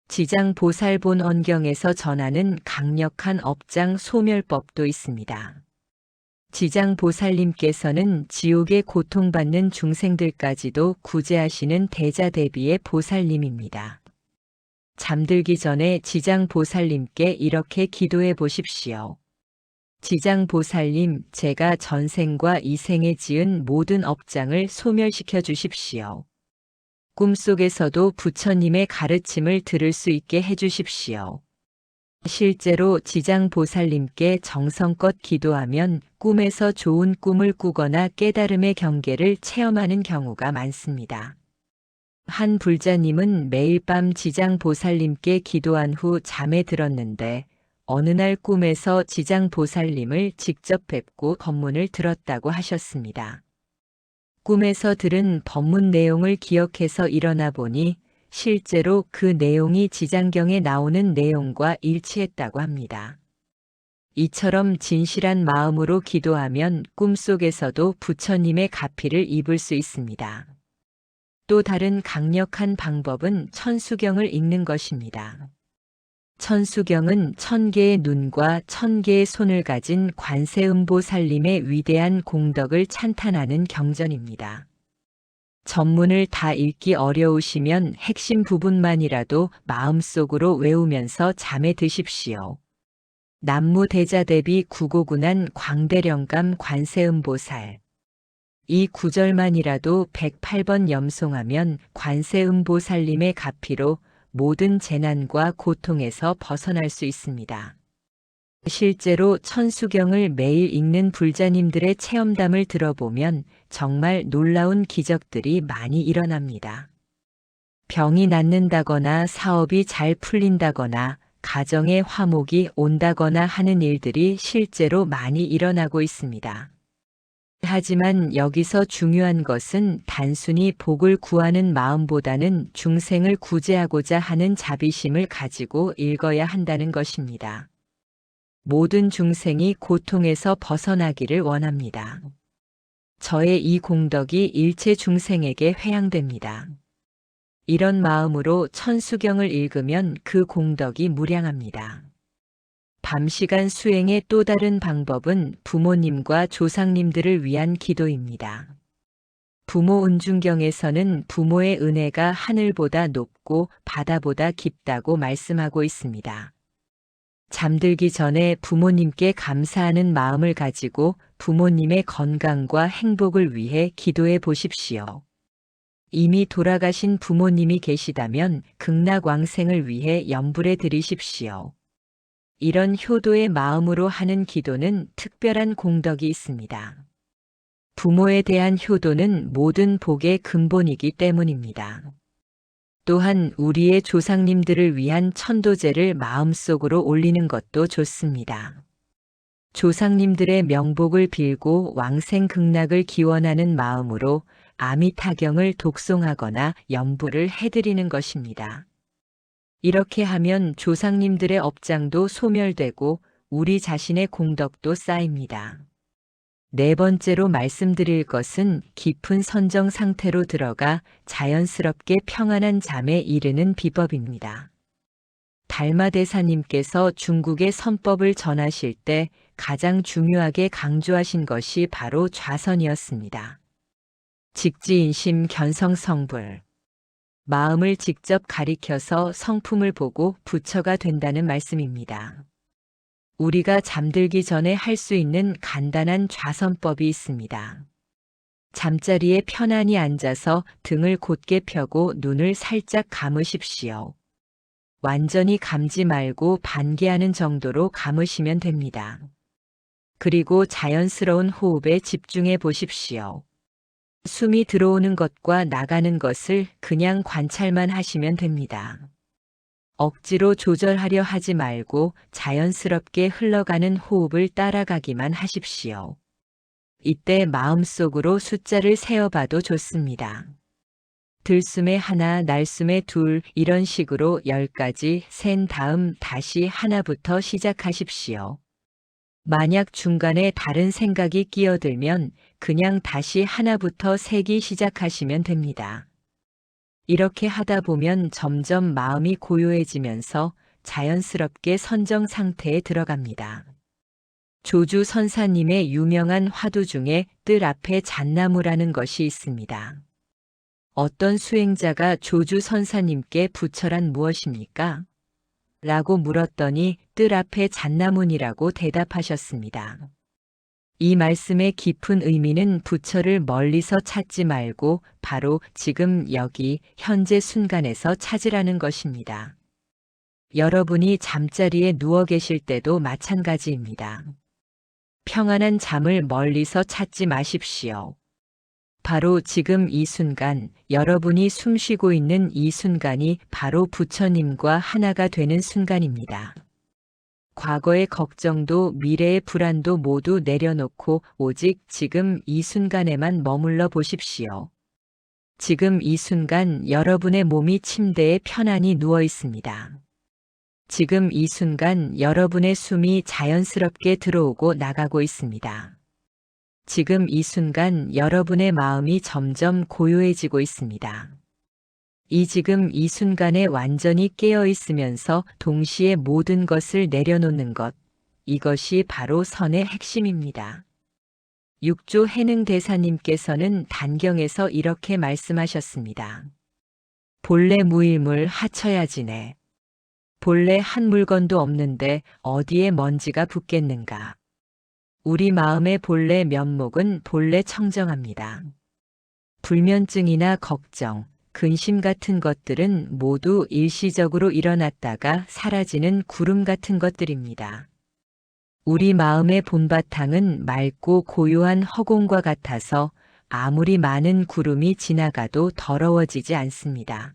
지장보살본언경에서 전하는 강력한 업장 소멸법도 있습니다. 지장보살님께서는 지옥에 고통받는 중생들까지도 구제하시는 대자대비의 보살님입니다. 잠들기 전에 지장보살님께 이렇게 기도해 보십시오. 지장보살님, 제가 전생과 이생에 지은 모든 업장을 소멸시켜 주십시오. 꿈속에서도 부처님의 가르침을 들을 수 있게 해주십시오. 실제로 지장보살님께 정성껏 기도하면 꿈에서 좋은 꿈을 꾸거나 깨달음의 경계를 체험하는 경우가 많습니다. 한 불자님은 매일 밤 지장보살님께 기도한 후 잠에 들었는데 어느 날 꿈에서 지장보살님을 직접 뵙고 법문을 들었다고 하셨습니다. 꿈에서 들은 법문 내용을 기억해서 일어나 보니 실제로 그 내용이 지장경에 나오는 내용과 일치했다고 합니다. 이처럼 진실한 마음으로 기도하면 꿈속에서도 부처님의 가피를 입을 수 있습니다. 또 다른 강력한 방법은 천수경을 읽는 것입니다. 천수경은 1000개의 눈과 1000개의 손을 가진 관세음보살님의 위대한 공덕을 찬탄하는 경전입니다. 전문을 다 읽기 어려우시면 핵심 부분만이라도 마음속으로 외우면서 잠에 드십시오. 남무대자대비 구고군한 광대령감 관세음보살. 이 구절만이라도 108번 염송하면 관세음보살님의 가피로 모든 재난과 고통에서 벗어날 수 있습니다. 실제로 천수경을 매일 읽는 불자님들의 체험담을 들어보면 정말 놀라운 기적들이 많이 일어납니다. 병이 낫는다거나 사업이 잘 풀린다거나 가정에 화목이 온다거나 하는 일들이 실제로 많이 일어나고 있습니다. 하지만 여기서 중요한 것은 단순히 복을 구하는 마음보다는 중생을 구제하고자 하는 자비심을 가지고 읽어야 한다는 것입니다. 모든 중생이 고통에서 벗어나기를 원합니다. 저의 이 공덕이 일체 중생에게 회양됩니다. 이런 마음으로 천수경을 읽으면 그 공덕이 무량합니다. 밤시간 수행의 또 다른 방법은 부모님과 조상님들을 위한 기도입니다. 부모 은중경에서는 부모의 은혜가 하늘보다 높고 바다보다 깊다고 말씀하고 있습니다. 잠들기 전에 부모님께 감사하는 마음을 가지고 부모님의 건강과 행복을 위해 기도해 보십시오. 이미 돌아가신 부모님이 계시다면 극락왕생을 위해 염불해 드리십시오. 이런 효도의 마음으로 하는 기도는 특별한 공덕이 있습니다. 부모에 대한 효도는 모든 복의 근본이기 때문입니다. 또한 우리의 조상님들을 위한 천도제를 마음속으로 올리는 것도 좋습니다. 조상님들의 명복을 빌고 왕생 극락을 기원하는 마음으로 아미타경을 독송하거나 염불을 해드리는 것입니다. 이렇게 하면 조상님들의 업장도 소멸되고 우리 자신의 공덕도 쌓입니다. 네 번째로 말씀드릴 것은 깊은 선정 상태로 들어가 자연스럽게 평안한 잠에 이르는 비법입니다. 달마대사님께서 중국의 선법을 전하실 때 가장 중요하게 강조하신 것이 바로 좌선이었습니다. 직지인심 견성성불. 마음을 직접 가리켜서 성품을 보고 부처가 된다는 말씀입니다. 우리가 잠들기 전에 할 수 있는 간단한 좌선법이 있습니다. 잠자리에 편안히 앉아서 등을 곧게 펴고 눈을 살짝 감으십시오. 완전히 감지 말고 반개하는 정도로 감으시면 됩니다. 그리고 자연스러운 호흡에 집중해 보십시오. 숨이 들어오는 것과 나가는 것을 그냥 관찰만 하시면 됩니다. 억지로 조절하려 하지 말고 자연스럽게 흘러가는 호흡을 따라가기만 하십시오. 이때 마음속으로 숫자를 세어봐도 좋습니다. 들숨에 하나, 날숨에 둘 이런 식으로 10가지 센 다음 다시 하나부터 시작하십시오. 만약 중간에 다른 생각이 끼어들면 그냥 다시 하나부터 세기 시작하시면 됩니다. 이렇게 하다 보면 점점 마음이 고요해지면서 자연스럽게 선정 상태에 들어갑니다. 조주 선사님의 유명한 화두 중에 뜰 앞에 잣나무라는 것이 있습니다. 어떤 수행자가 조주 선사님께 부처란 무엇입니까? 라고 물었더니 뜰 앞에 잣나무니라고 대답하셨습니다. 이 말씀의 깊은 의미는 부처를 멀리서 찾지 말고 바로 지금 여기 현재 순간에서 찾으라는 것입니다. 여러분이 잠자리에 누워 계실 때도 마찬가지입니다. 평안한 잠을 멀리서 찾지 마십시오. 바로 지금 이 순간, 여러분이 숨쉬고 있는 이 순간이 바로 부처님과 하나가 되는 순간입니다. 과거의 걱정도 미래의 불안도 모두 내려놓고 오직 지금 이 순간에만 머물러 보십시오. 지금 이 순간 여러분의 몸이 침대에 편안히 누워 있습니다. 지금 이 순간 여러분의 숨이 자연스럽게 들어오고 나가고 있습니다. 지금 이 순간 여러분의 마음이 점점 고요해지고 있습니다. 지금 이 순간에 완전히 깨어 있으면서 동시에 모든 것을 내려놓는 것, 이것이 바로 선의 핵심입니다. 육조 해능 대사님께서는 단경에서 이렇게 말씀하셨습니다. 본래 무일물 하쳐야지네. 본래 한 물건도 없는데 어디에 먼지가 붙겠는가. 우리 마음의 본래 면목은 본래 청정합니다. 불면증이나 걱정, 근심 같은 것들은 모두 일시적으로 일어났다가 사라지는 구름 같은 것들입니다. 우리 마음의 본바탕은 맑고 고요한 허공과 같아서 아무리 많은 구름이 지나가도 더러워지지 않습니다.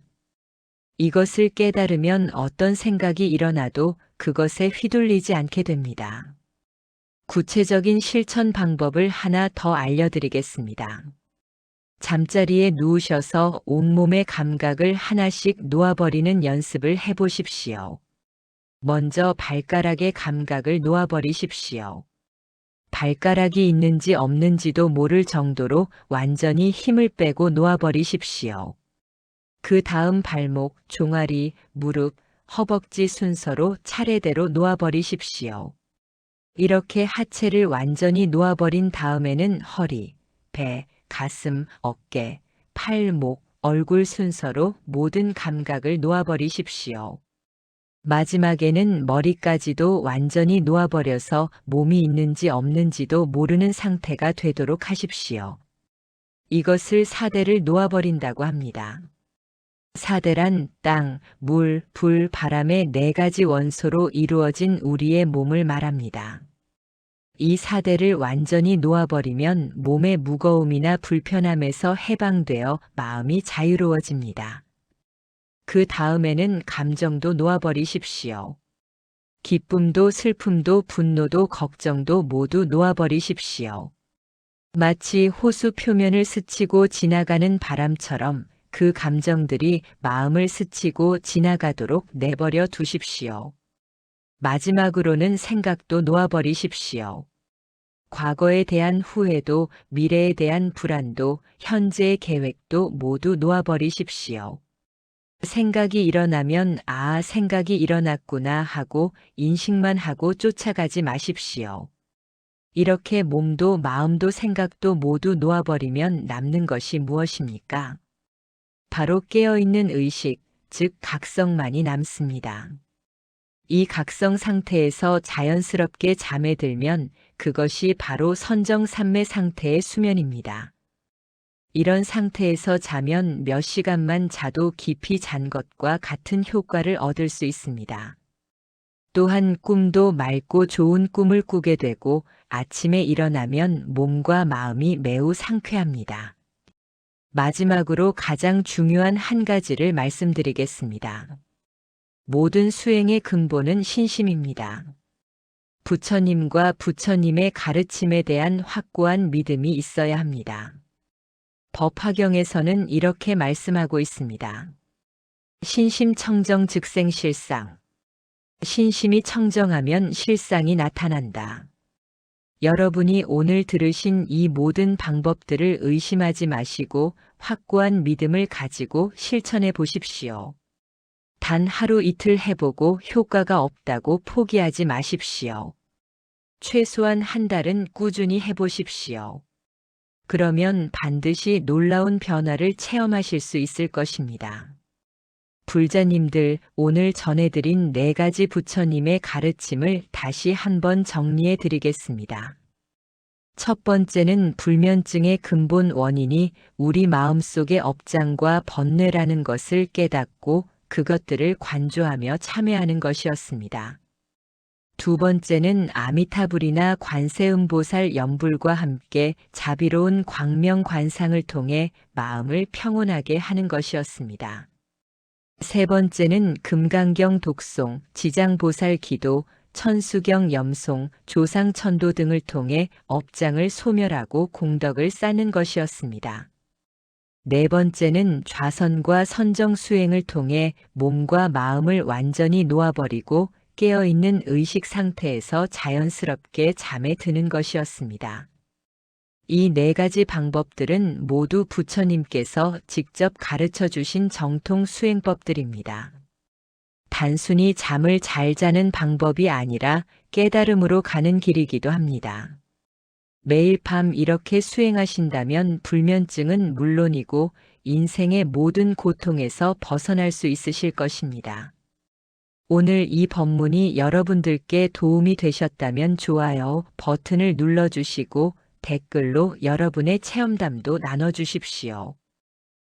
이것을 깨달으면 어떤 생각이 일어나도 그것에 휘둘리지 않게 됩니다. 구체적인 실천 방법을 하나 더 알려드리겠습니다. 잠자리에 누우셔서 온몸의 감각을 하나씩 놓아버리는 연습을 해보십시오. 먼저 발가락의 감각을 놓아버리십시오. 발가락이 있는지 없는지도 모를 정도로 완전히 힘을 빼고 놓아버리십시오. 그 다음 발목, 종아리, 무릎, 허벅지 순서로 차례대로 놓아버리십시오. 이렇게 하체를 완전히 놓아버린 다음에는 허리, 배, 가슴, 어깨, 팔, 목, 얼굴 순서로 모든 감각을 놓아버리십시오. 마지막에는 머리까지도 완전히 놓아버려서 몸이 있는지 없는지도 모르는 상태가 되도록 하십시오. 이것을 사대를 놓아버린다고 합니다. 사대란 땅, 물, 불, 바람의 4가지 원소로 이루어진 우리의 몸을 말합니다. 이 사대를 완전히 놓아버리면 몸의 무거움이나 불편함에서 해방되어 마음이 자유로워집니다. 그 다음에는 감정도 놓아버리십시오. 기쁨도 슬픔도 분노도 걱정도 모두 놓아버리십시오. 마치 호수 표면을 스치고 지나가는 바람처럼 그 감정들이 마음을 스치고 지나가도록 내버려 두십시오. 마지막으로는 생각도 놓아버리십시오. 과거에 대한 후회도, 미래에 대한 불안도, 현재의 계획도 모두 놓아버리십시오. 생각이 일어나면 생각이 일어났구나 하고 인식만 하고 쫓아가지 마십시오. 이렇게 몸도 마음도 생각도 모두 놓아버리면 남는 것이 무엇입니까? 바로 깨어있는 의식, 즉 각성만이 남습니다. 이 각성 상태에서 자연스럽게 잠에 들면 그것이 바로 선정산매 상태의 수면입니다. 이런 상태에서 자면 몇 시간만 자도 깊이 잔 것과 같은 효과를 얻을 수 있습니다. 또한 꿈도 맑고 좋은 꿈을 꾸게 되고 아침에 일어나면 몸과 마음이 매우 상쾌합니다. 마지막으로 가장 중요한 한 가지를 말씀드리겠습니다. 모든 수행의 근본은 신심입니다. 부처님과 부처님의 가르침에 대한 확고한 믿음이 있어야 합니다. 법화경에서는 이렇게 말씀하고 있습니다. 신심 청정 즉생 실상. 신심이 청정하면 실상이 나타난다. 여러분이 오늘 들으신 이 모든 방법들을 의심하지 마시고 확고한 믿음을 가지고 실천해 보십시오. 단 하루 이틀 해보고 효과가 없다고 포기하지 마십시오. 최소한 한 달은 꾸준히 해보십시오. 그러면 반드시 놀라운 변화를 체험하실 수 있을 것입니다. 불자님들, 오늘 전해드린 4가지 부처님의 가르침을 다시 한번 정리해 드리겠습니다. 첫 번째는 불면증의 근본 원인이 우리 마음속의 업장과 번뇌라는 것을 깨닫고 그것들을 관조하며 참여하는 것이었습니다. 두 번째는 아미타불이나 관세음보살 연불과 함께 자비로운 광명관상을 통해 마음을 평온하게 하는 것이었습니다. 세 번째는 금강경 독송, 지장보살 기도, 천수경 염송, 조상천도 등을 통해 업장을 소멸하고 공덕을 쌓는 것이었습니다. 네 번째는 좌선과 선정 수행을 통해 몸과 마음을 완전히 놓아버리고 깨어있는 의식 상태에서 자연스럽게 잠에 드는 것이었습니다. 이 네 가지 방법들은 모두 부처님께서 직접 가르쳐 주신 정통 수행법들입니다. 단순히 잠을 잘 자는 방법이 아니라 깨달음으로 가는 길이기도 합니다. 매일 밤 이렇게 수행하신다면 불면증은 물론이고 인생의 모든 고통에서 벗어날 수 있으실 것입니다. 오늘 이 법문이 여러분들께 도움이 되셨다면 좋아요 버튼을 눌러주시고 댓글로 여러분의 체험담도 나눠주십시오.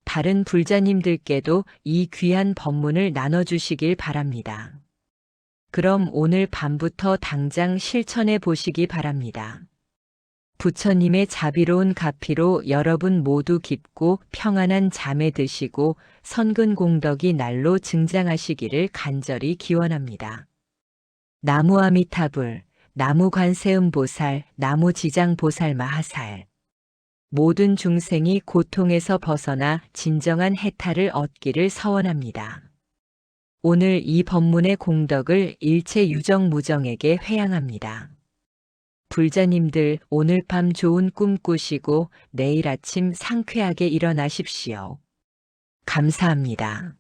다른 불자님들께도 이 귀한 법문을 나눠주시길 바랍니다. 그럼 오늘 밤부터 당장 실천해 보시기 바랍니다. 부처님의 자비로운 가피로 여러분 모두 깊고 평안한 잠에 드시고 선근 공덕이 날로 증장하시기를 간절히 기원합니다. 나무 아미타불, 나무 관세음보살, 나무 지장보살 마하살. 모든 중생이 고통에서 벗어나 진정한 해탈을 얻기를 서원합니다. 오늘 이 법문의 공덕을 일체 유정무정에게 회양합니다. 불자님들 오늘 밤 좋은 꿈 꾸시고 내일 아침 상쾌하게 일어나십시오. 감사합니다.